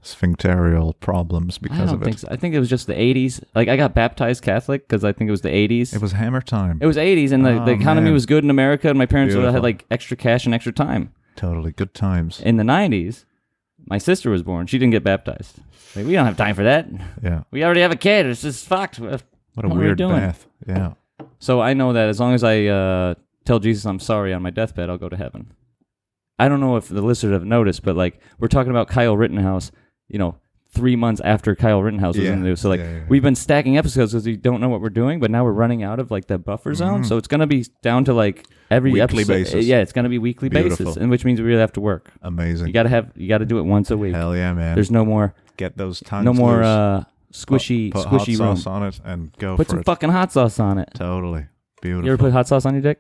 sphincterial problems I because don't of think it. so. I think it was just the 80s. Like, I got baptized Catholic because I think it was the 80s. It was hammer time. It was 80s, and the Oh, economy man. was good in America, and my parents Beautiful. had like extra cash and extra time. Totally good times. In the 90s, my sister was born. She didn't get baptized. Like, we don't have time for that. Yeah. We already have a kid. It's just fucked. What a What are we weird doing? path. Yeah. So I know that as long as I tell Jesus I'm sorry on my deathbed, I'll go to heaven. I don't know if the listeners have noticed, but like we're talking about Kyle Rittenhouse, 3 months after Kyle Rittenhouse was in the news. So like we've been stacking episodes because we don't know what we're doing, but now we're running out of like the buffer zone. So it's gonna be down to like every Weekly episode. basis. Yeah, it's gonna be weekly Beautiful. basis, and which means we really have to work. Amazing. You gotta do it once a week. Hell yeah, man. There's no more Get those tongues no more loose. squishy Put squishy hot room. sauce on it and go Put for some it. fucking hot sauce on it. Totally. Beautiful. You ever put hot sauce on your dick?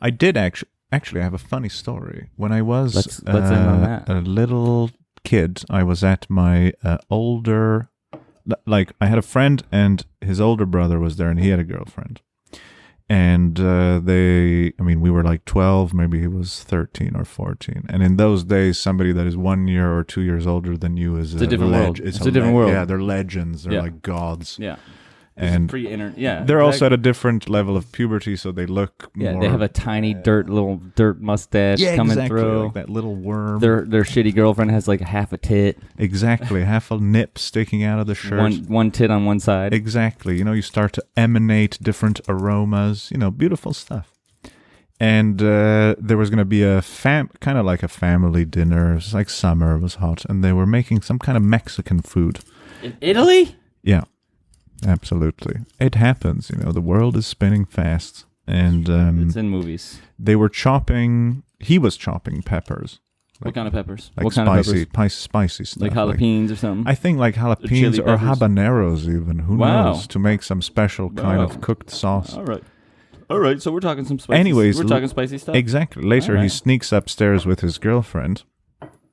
I did actually I have a funny story. When I was Let's end on that. a little kid, I was at my I had a friend and his older brother was there and he had a girlfriend. And we were like 12, maybe he was 13 or 14. And in those days, somebody that is 1 year or 2 years older than you is a different world. It's a different world. Yeah, they're legends. They're like gods. Yeah. And they're also at a different level of puberty, so they look more... Yeah, they have a tiny little dirt mustache coming through. Like that little worm. Their shitty girlfriend has like half a tit. Exactly, half a nip sticking out of the shirt. One tit on one side. Exactly. You start to emanate different aromas. Beautiful stuff. And there was going to be a kind of like a family dinner. It was like summer, it was hot, and they were making some kind of Mexican food. In Italy? Yeah. Absolutely. It happens, the world is spinning fast. And it's in movies. He was chopping peppers. What kind of peppers? Like what kind of peppers? Spicy stuff. Like jalapenos or something? I think like jalapenos or habaneros even. Who knows? To make some special kind of cooked sauce. All right, so we're talking some spicy Anyways, we're talking spicy stuff? Exactly. Later he sneaks upstairs with his girlfriend.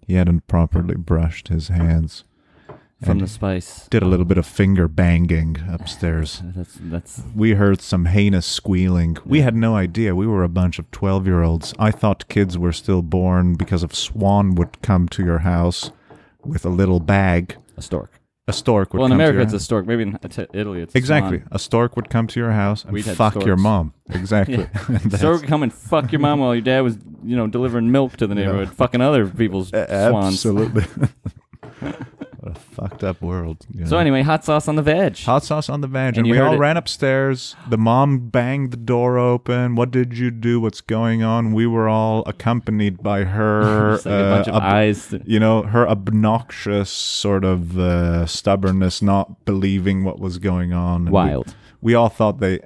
He hadn't properly brushed his hands. From the spice. Did a little bit of finger banging upstairs. That's. We heard some heinous squealing. We had no idea. We were a bunch of 12-year-olds. I thought kids were still born because a swan would come to your house with a little bag. A stork. A stork would come in to America your it's a stork. Maybe in Italy it's a Exactly. swan. A stork would come to your house and fuck your mom. Exactly. Stork would come and fuck your mom while your dad was, delivering milk to the neighborhood, fucking other people's swans. Absolutely. What a fucked up world. So anyway, hot sauce on the veg. Hot sauce on the veg. And we all ran upstairs. The mom banged the door open. What did you do? What's going on? We were all accompanied by her. Like a bunch of eyes. Her obnoxious sort of stubbornness, not believing what was going on. Wild. We all thought they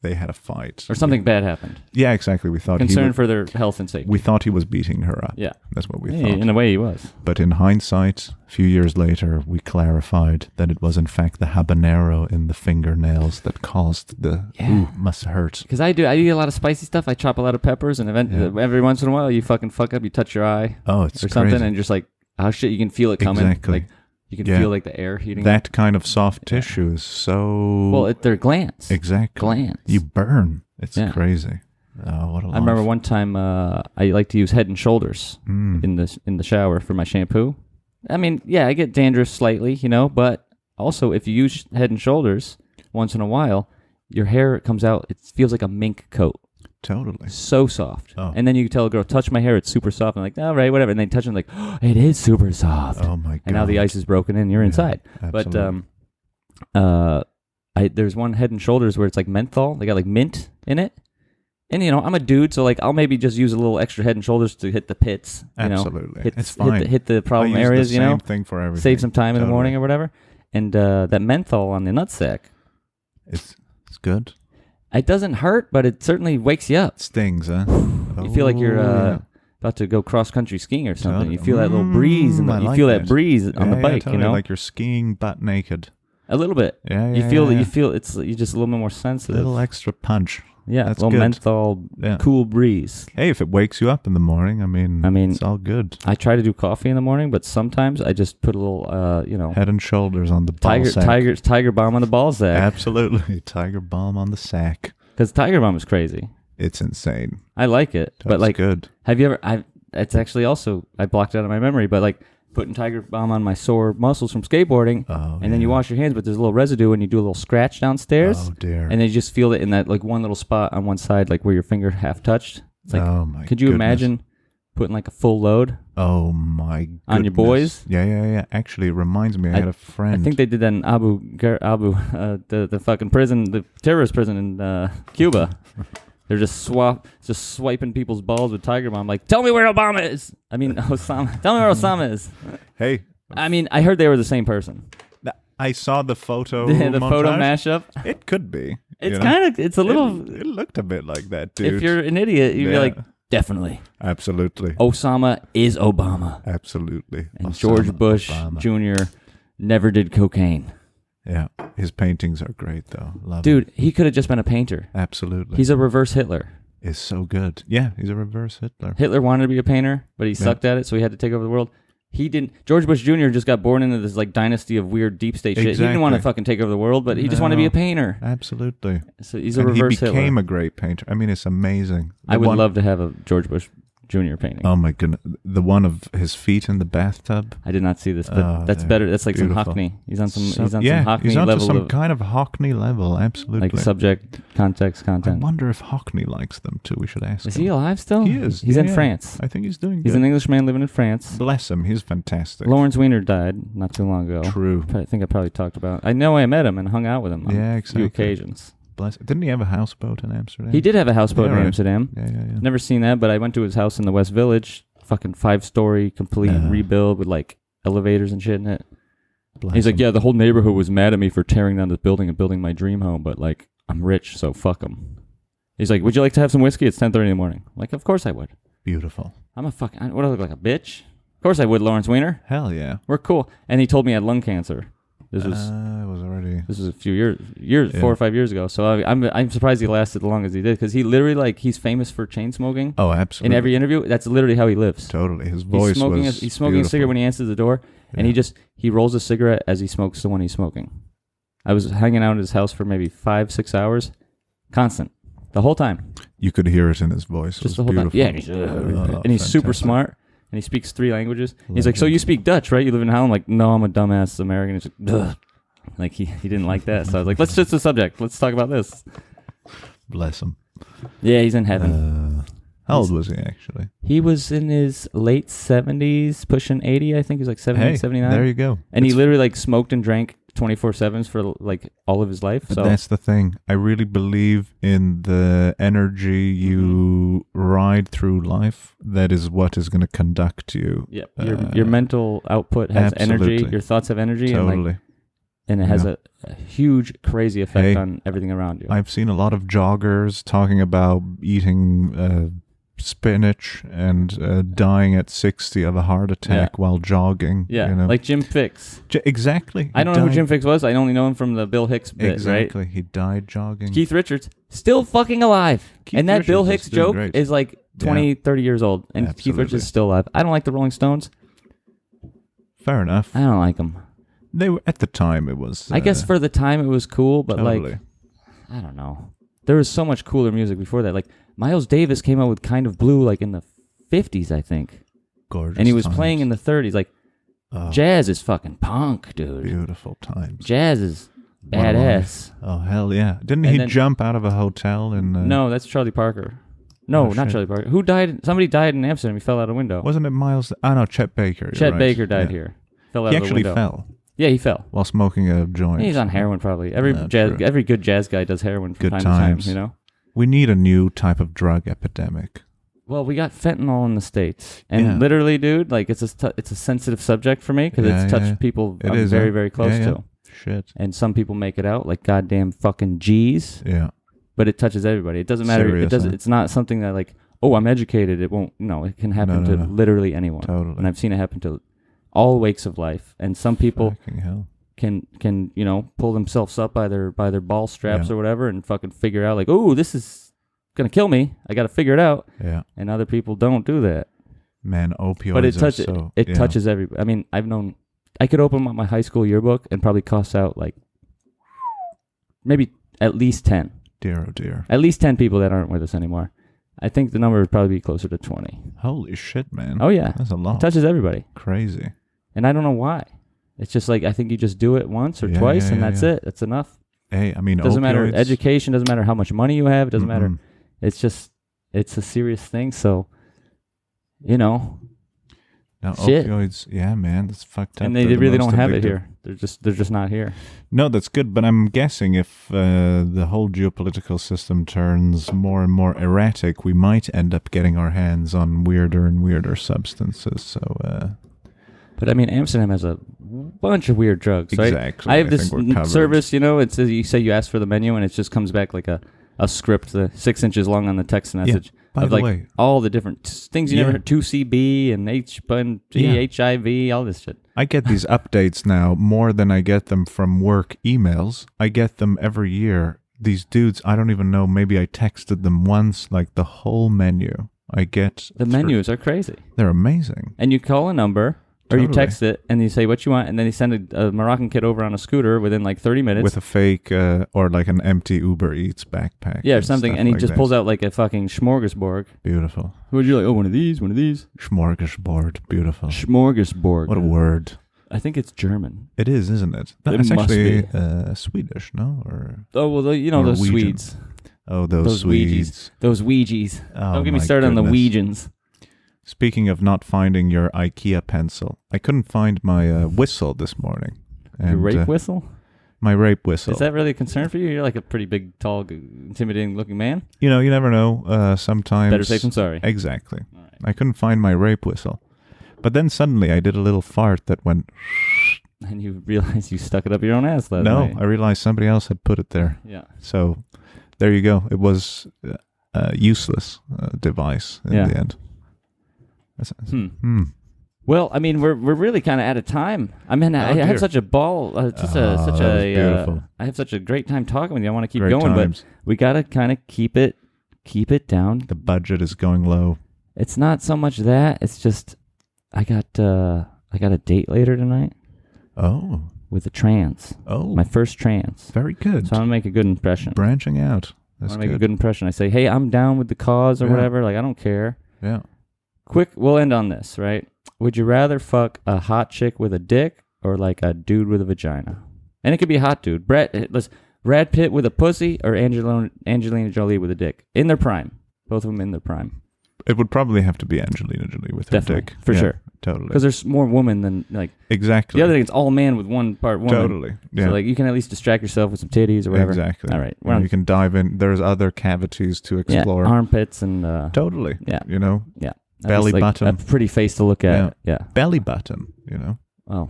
had a fight. Or something bad happened. Yeah, exactly. We thought concern for their health and safety. We thought he was beating her up. Yeah. That's what we thought. In a way he was. But in hindsight, a few years later, we clarified that it was in fact the habanero in the fingernails that caused the must hurt. Because I eat a lot of spicy stuff. I chop a lot of peppers, and every once in a while you fucking fuck up, you touch your eye. Oh, it's or crazy. something, and you're just like, oh shit, you can feel it coming. Exactly. Like, you can feel like the air heating. That kind of soft tissue is so... Well, they're glands. Exactly. Glands. You burn. It's crazy. Oh, what a life. I remember one time I like to use Head and Shoulders in the shower for my shampoo. I mean, I get dandruff slightly, but also if you use Head and Shoulders once in a while, your hair comes out, it feels like a mink coat. Totally. So soft. Oh. And then you tell a girl, touch my hair, it's super soft. And I'm like, all right, whatever. And they touch it, like, oh, it is super soft. Oh, my God. And now the ice is broken and you're inside. Absolutely. But there's one Head and Shoulders where it's like menthol. They got like mint in it. And, I'm a dude, so like I'll maybe just use a little extra Head and Shoulders to hit the pits. Absolutely. It's fine. Hit the problem areas, the same thing for everything. Save some time in the morning or whatever. And that menthol on the nutsack. It's good. It doesn't hurt, but it certainly wakes you up. Stings, huh? You feel like you're about to go cross-country skiing or something. You feel that little breeze, and you feel that breeze on the bike, totally like you're skiing butt naked. A little bit. You feel you're just a little bit more sensitive. A little extra punch. Yeah, that's a little good. menthol, cool breeze. Hey, if it wakes you up in the morning, I mean, it's all good. I try to do coffee in the morning, but sometimes I just put a little, Head and Shoulders on the ball sack. Tiger Balm on the ball sack. Absolutely, Tiger Balm on the sack. Because Tiger Balm is crazy. It's insane. I like it, but like, good. Have you ever? It's actually also I blocked it out of my memory, but like putting Tiger Balm on my sore muscles from skateboarding, and then you wash your hands, but there's a little residue, and you do a little scratch downstairs. Oh dear! And then you just feel it in that like one little spot on one side, like where your finger half touched. It's like, oh my! Could you imagine putting like a full load? Oh my! Goodness. On your boys? Yeah. Actually, it reminds me. I had a friend. I think they did that in the fucking prison, the terrorist prison in Cuba. They're just swiping people's balls with Tiger Balm. Like, tell me where Obama is. I mean, Osama. Tell me where Osama is. Hey. I mean, I heard they were the same person. I saw the photo. The photo mashup. It could be. It's kind of. It's a little. It looked a bit like that, dude. If you're an idiot, you'd be like, definitely. Absolutely. Osama is Obama. Absolutely. And Osama George Bush Obama. Jr. never did cocaine. Yeah, his paintings are great though. Love Dude, him. he could have just been a painter. Absolutely. He's a reverse Hitler. Is so good. Yeah, he's a reverse Hitler. Hitler wanted to be a painter, but he sucked at it, so he had to take over the world. he didn't. George Bush Jr. just got born into this like dynasty of weird deep state shit. He didn't want to fucking take over the world, but he just wanted to be a painter. Absolutely. So he's a reverse Hitler. He became a great painter. I mean, it's amazing. I would love to have a George Bush Jr. painting. Oh my goodness, the one of his feet in the bathtub. I did not see this, but that's better. That's like beautiful. Some Hockney. He's on some He's on level some kind of Hockney level. Absolutely. Like subject, context, content. I wonder if Hockney likes them too. We should ask him. Is he alive still? He is. He's in France. I think he's doing good. He's an Englishman living in France. Bless him. He's fantastic. Lawrence Weiner died not too long ago. True. I think I probably talked about. I know I met him and hung out with him on a few occasions. Bless. Didn't he have a houseboat in Amsterdam? He did have a houseboat in Amsterdam. Yeah. Never seen that, but I went to his house in the West Village. Fucking 5-story, complete rebuild with like elevators and shit in it. He's like, yeah, the whole neighborhood was mad at me for tearing down this building and building my dream home, but like, I'm rich, so fuck them. He's like, would you like to have some whiskey? It's 10:30 in the morning. I'm like, of course I would. Beautiful. I'm a fucking, what do I look like, a bitch? Of course I would, Lawrence Weiner. Hell yeah. We're cool. And he told me I had lung cancer. This was a few years, 4 or 5 years ago. So I'm surprised he lasted as long as he did, because he literally like he's famous for chain smoking. Oh, absolutely. In every interview, that's literally how he lives. Totally, his voice he's smoking a cigarette when he answers the door, and he rolls a cigarette as he smokes the one he's smoking. I was hanging out at his house for maybe 5-6 hours, constant, the whole time. You could hear it in his voice. Just the whole time. Yeah, and he's super smart. And he speaks 3 languages. He's like, so you speak Dutch, right? You live in Holland? I'm like, no, I'm a dumbass American. He's like, ugh. Like he didn't like that. So I was like, let's switch the subject. Let's talk about this. Bless him. Yeah, he's in heaven. How old was he actually? He was in his late 70s, pushing 80, I think. He was like 70, 79. There you go. And he literally like smoked and drank 24/7s for like all of his life. But so that's the thing. I really believe in the energy you ride through life. That is what is going to conduct you. Yep. Your mental output has energy. Your thoughts have energy. Totally. And it has a huge, crazy effect on everything around you. I've seen a lot of joggers talking about eating spinach and dying at 60 of a heart attack while jogging. Yeah, you know? like Jim Fixx. Exactly. I don't know who Jim Fixx was. I only know him from the Bill Hicks bit, exactly. Right? He died jogging. Keith Richards, still fucking alive. And that Bill Hicks joke is like 20, 30 years old. And Absolutely. Keith Richards is still alive. I don't like the Rolling Stones. Fair enough. I don't like them. They were, at the time, it was... I guess for the time it was cool, but totally. like, I don't know. There was so much cooler music before that. Like, Miles Davis came out with Kind of Blue like in the 50s, I think. Gorgeous And he was times. playing in the 30s. Like, jazz is fucking punk, dude. Beautiful times. Jazz is badass. Oh, hell yeah. Didn't he jump out of a hotel in... No, that's Charlie Parker. No, not Charlie Parker. Who died? Somebody died in Amsterdam. He fell out a window. Wasn't it Miles... Oh, no, Chet Baker. Chet Baker died here. Fell out of a window. He actually fell. Yeah, he fell. While smoking a joint. He's on heroin probably. Every good jazz guy does heroin from time to time, you know? We need a new type of drug epidemic. Well, we got fentanyl in the States. And literally, dude, like it's a sensitive subject for me because it's touched people I'm very, very close to. Shit. And some people make it out like goddamn fucking G's. Yeah. But it touches everybody. It doesn't matter. Serious, It's not something that like, oh, I'm educated. It won't. No, it can happen to literally anyone. Totally. And I've seen it happen to all wakes of life. And some people can you know pull themselves up by their ball straps or whatever and fucking figure out like, oh, this is gonna kill me. I got to figure it out. Yeah. And other people don't do that. Man, opioids. But it touches everybody. I mean, I could open up my high school yearbook and probably cuss out like maybe at least 10. Dear, oh dear. At least 10 people that aren't with us anymore. I think the number would probably be closer to 20. Holy shit, man. Oh yeah. That's a lot. It touches everybody. Crazy. And I don't know why. It's just like, I think you just do it once or twice and that's it. That's enough. Hey, I mean, doesn't matter education, doesn't matter how much money you have, it doesn't matter. It's just, it's a serious thing. So, you know. Now, opioids, yeah, man, that's fucked up. And they really don't have it here. They're just not here. No, that's good. But I'm guessing if the whole geopolitical system turns more and more erratic, we might end up getting our hands on weirder and weirder substances. So, but I mean, Amsterdam has a bunch of weird drugs, right? Exactly. I have this service, you know, it says you say you ask for the menu and it just comes back like a script 6 inches long on the text message. By the way, all the different things you never heard, 2CB and HIV, all this shit. I get these updates now more than I get them from work emails. I get them every year. These dudes, I don't even know, maybe I texted them once, like the whole menu. I get... The menus are crazy. They're amazing. And you call a number, Or you Totally. text it and you say what you want, and then you send a Moroccan kid over on a scooter within like 30 minutes. With a fake or like an empty Uber Eats backpack. Yeah, or something, stuff and he like just that. pulls out like a fucking smorgasbord. Beautiful. Who would you like? Oh, one of these, one of these. Smorgasbord. Beautiful. Smorgasbord. What a word. I think it's German. It is, isn't it? It It's must actually Swedish, no? Or Oh, well, those Norwegian. Swedes. oh, those Ouijies. Swedes. Those Ouijies. Oh, Don't get me my started on the goodness. Ouijans. Speaking of not finding your IKEA pencil, I couldn't find my whistle this morning. Your And, rape whistle? My rape whistle. Is that really a concern for you? You're like a pretty big, tall, intimidating looking man. You know, you never know. Sometimes. Better safe than sorry. Exactly. All right. I couldn't find my rape whistle. But then suddenly I did a little fart that went... And you realize you stuck it up your own ass last No, night. I realized somebody else had put it there. Yeah. So there you go. It was a useless device in Yeah. the end. Well, I mean, we're really kind of out of time. I mean, I dear. had such a ball, that was beautiful. I have such a great time talking with you. I want to keep Great going, times. but we gotta kind of keep it down. The budget is going low. It's not so much that; it's just I got a date later tonight Oh. with a trans, Oh. my first trans. Very good. So I'm gonna make a good impression. Branching out. I That's want to make a good. good impression. I say, hey, I'm down with the cause or Yeah. whatever. Like I don't care. Yeah. Quick, we'll end on this, right? Would you rather fuck a hot chick with a dick or like a dude with a vagina? And it could be a hot dude. Brad Pitt with a pussy or Angelina Jolie with a dick in their prime. Both of them in their prime. It would probably have to be Angelina Jolie with her Definitely, dick. for Yeah, sure. Totally. Because there's more woman than like Exactly. the other thing. It's all man with one part woman. Totally. Yeah. So like you can at least distract yourself with some titties or whatever. Exactly. All right. You can dive in. There's other cavities to explore. Yeah, armpits and Totally. Yeah. You know, yeah. At Belly least, like, button. a pretty face to look at. Yeah. belly button, you know. Oh.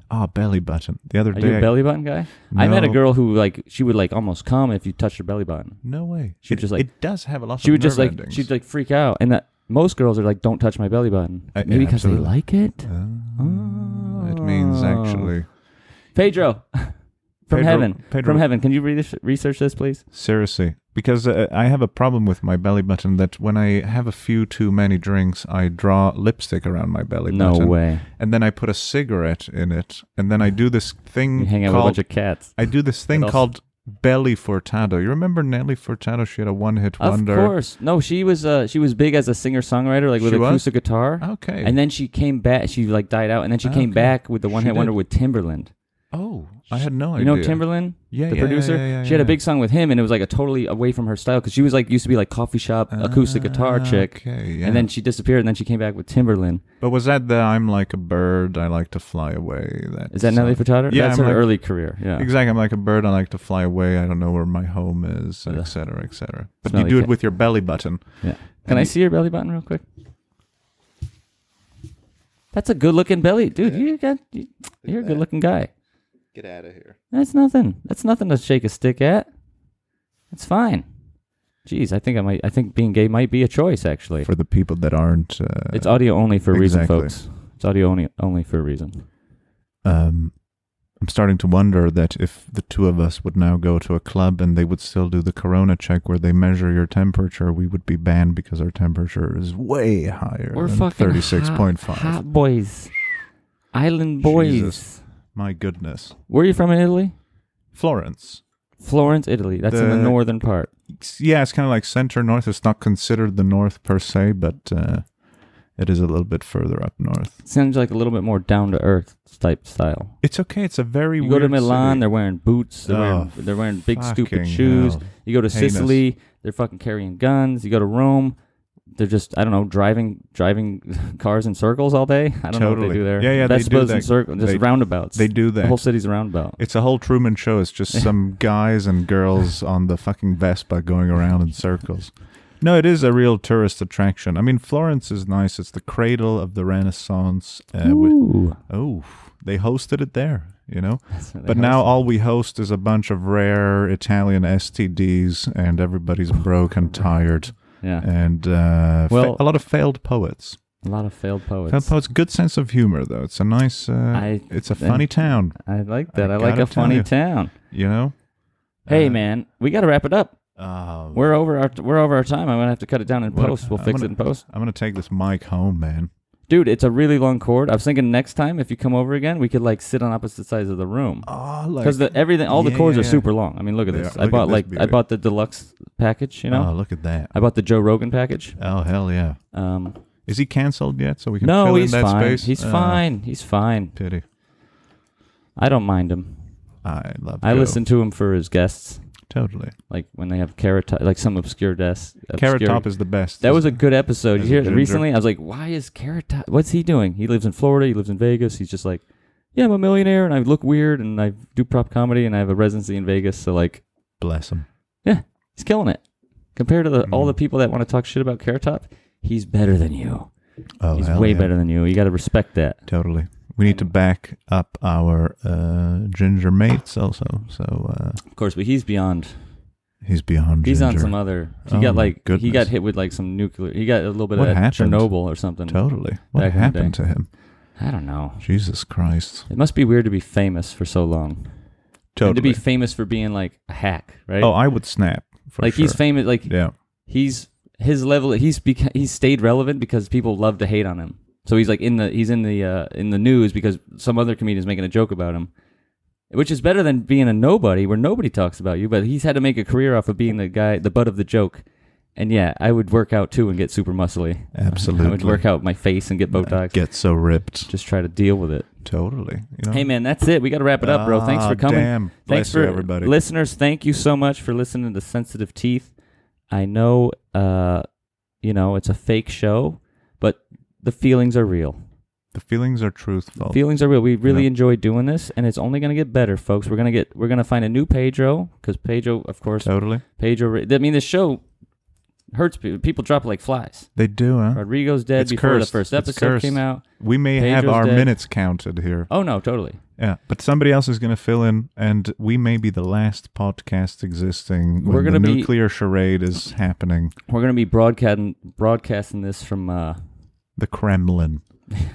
Oh, belly button. The other Are day. you a belly button guy? I met a No. girl who like she would like almost come if you touched her belly button. No way. She would just like it does have a lot she of would just nerve like endings. she'd like freak out, and that most girls are like, don't touch my belly button. Yeah, Maybe because they absolutely. like it. It means actually. Pedro, from Pedro- heaven, can you research this, please? Seriously. Because I have a problem with my belly button that when I have a few too many drinks, I draw lipstick around my belly No button. way. And then I put a cigarette in it. And then I do this thing You hang out with a called... bunch of cats. I do this thing What else? called Belly Furtado. You remember Nelly Furtado? She had a one-hit Of wonder. course. No, she was big as a singer-songwriter, like with She was? acoustic guitar. Okay. And then she came back. She like died out, and then she came Okay. back with the one-hit She wonder did. with Timberland. Oh, I had no You idea. know Timberland, Yeah, the yeah, producer. yeah, She had a yeah. big song with him, and it was like a totally away from her style because she was like used to be like coffee shop acoustic guitar chick, Okay, yeah. and then she disappeared, and then she came back with Timberland. But was that the I'm like a bird, I like to fly away? Is that Nelly Furtado? Yeah, That's I'm her like- early career. Yeah, Exactly. I'm like a bird, I like to fly away. I don't know where my home is, etc., etc. But Smelly you do it cat. with your belly button. Yeah. Can I see your belly button real quick? That's a good-looking belly, dude. You're a good-looking guy. Get out of here. That's nothing. That's nothing to shake a stick at. It's fine. Jeez, I think being gay might be a choice, actually. For the people that aren't... It's audio only for a reason, exactly. folks. It's audio only for a reason. I'm starting to wonder that if the two of us would now go to a club and they would still do the corona check where they measure your temperature, we would be banned because our temperature is way higher We're than fucking 36.5. hot boys. Island boys. Jesus. My goodness. Where are you from in Italy? Florence. Florence, Italy. That's in the The- northern part. Yeah, it's kind of like center north. It's not considered the north per se, but it is a little bit further up north. Sounds like a little bit more down-to-earth type style. It's okay. It's a very You weird go to Milan, city. they're wearing boots. Oh, They're wearing big stupid fucking shoes. hell. You go to Heinous. Sicily, they're fucking carrying guns. You go to Rome, they're just, I don't know, driving cars in circles all day. I don't know what Totally. they do there. Yeah, yeah, they do Vespas that. in circles, just They- roundabouts. They do that. The whole city's a roundabout. It's a whole Truman Show. It's just some guys and girls on the fucking Vespa going around in circles. No, it is a real tourist attraction. I mean, Florence is nice. It's the cradle of the Renaissance. Ooh. They hosted it there, you know? That's what they But now host. all we host is a bunch of rare Italian STDs, and everybody's broke and tired. Yeah. And Well- a lot of failed poets. A lot of failed poets. Failed poets, good sense of humor, though. It's a nice, it's a funny town, I like that. I I like gotta a funny tell you. town. you know? Hey, man, we got to wrap it up. Oh, We're over our time. I'm gonna have to cut it down in post. We'll fix it in post. I'm going to take this mic home, man. Dude, it's a really long cord. I was thinking next time if you come over again, we could like sit on opposite sides of the room. Oh, like because all the cords are super long. I mean, look at this. I bought the deluxe package. You know. Oh, look at that. I bought the Joe Rogan package. Oh, hell yeah. Is he canceled yet? So we can no, fill he's in that fine. space? He's fine. He's fine. Pity. I don't mind him. I love. I listen to him for his guests. Totally. Like when they have Carrot Top, like some obscure guest. Carrot Top is the best. That was a good episode. You hear ginger. recently? I was like, why is Carrot Top? What's he doing? He lives in Florida. He lives in Vegas. He's just like, yeah, I'm a millionaire and I look weird and I do prop comedy and I have a residency in Vegas. So like, bless him. Yeah, he's killing it. Compared to all the people that want to talk shit about Carrot Top, he's better than you. Oh, he's way better than you. You got to respect that. Totally. We need to back up our ginger mates also. So of course, but he's beyond. He's beyond. He's ginger. on some other. He got hit with like some nuclear. He got a little bit of Chernobyl or something. Totally. What happened to him? I don't know. Jesus Christ. It must be weird to be famous for so long. Totally. And to be famous for being like a hack, right? Oh, I would snap. Like sure. He's famous. Like he's his level. He's stayed relevant because people love to hate on him. So he's like in the news because some other comedian's making a joke about him, which is better than being a nobody where nobody talks about you. But he's had to make a career off of being the butt of the joke. And yeah, I would work out too and get super muscly. Absolutely. I would work out my face and get Botox. Get so ripped. Just try to deal with it. Totally. Hey man, that's it. We got to wrap it up, bro. Thanks for coming. Damn. Thanks for everybody. Listeners, thank you so much for listening to Sensitive Teeth. I know, it's a fake show, but the feelings are real. The feelings are truthful. Feelings are real. We really enjoy doing this, and it's only going to get better, folks. We're gonna find a new Pedro because Pedro, of course, Pedro. I mean, this show hurts people. People drop like flies. They do, huh? Rodrigo's dead before the first episode came out. We may have our minutes counted here. Oh no, totally. Yeah, but somebody else is going to fill in, and we may be the last podcast existing when the nuclear charade is happening. We're going to be broadcasting this from the Kremlin.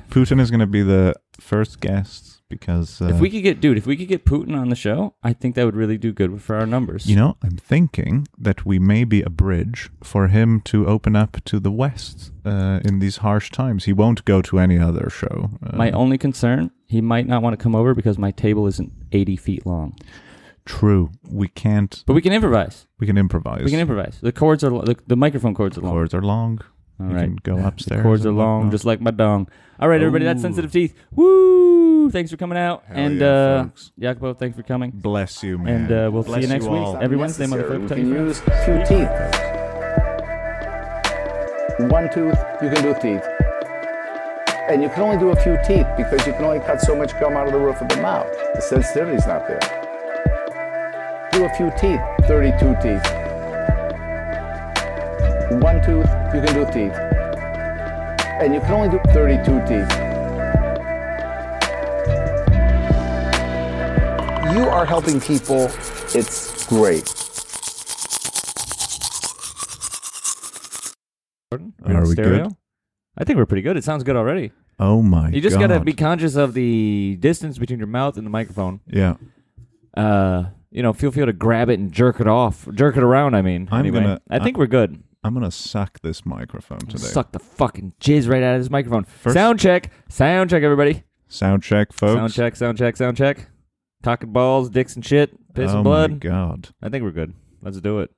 Putin is going to be the first guest because if we could get Putin on the show, I think that would really do good for our numbers. You know, I'm thinking that we may be a bridge for him to open up to the West in these harsh times. He won't go to any other show. My only concern, he might not want to come over because my table isn't 80 feet long. True, we can't. But we can improvise. We can improvise. The cords are the microphone cords are long. Cords are long. All you can go upstairs. The cords are long, just like my dong. All right, everybody, that's Sensitive Teeth. Woo! Thanks for coming out. Hell yeah, folks. Jacopo, thanks for coming. Bless you, man. And we'll see you next week. Every Wednesday, motherfucker. You can use a few teeth. One tooth, you can do teeth. And you can only do a few teeth because you can only cut so much gum out of the roof of the mouth. The sensitivity's not there. Do a few teeth, 32 teeth. One tooth, you can do teeth. And you can only do 32 teeth. You are helping people. It's great. Are we good? I think we're pretty good. It sounds good already. Oh my god. You just got to be conscious of the distance between your mouth and the microphone. Yeah. Feel free to grab it and jerk it around, I mean. I think we're good. I'm going to suck this microphone today. Suck the fucking jizz right out of this microphone. Sound check, everybody. Sound check, folks. Sound check. Talking balls, dicks and shit, piss and blood. Oh my god. I think we're good. Let's do it.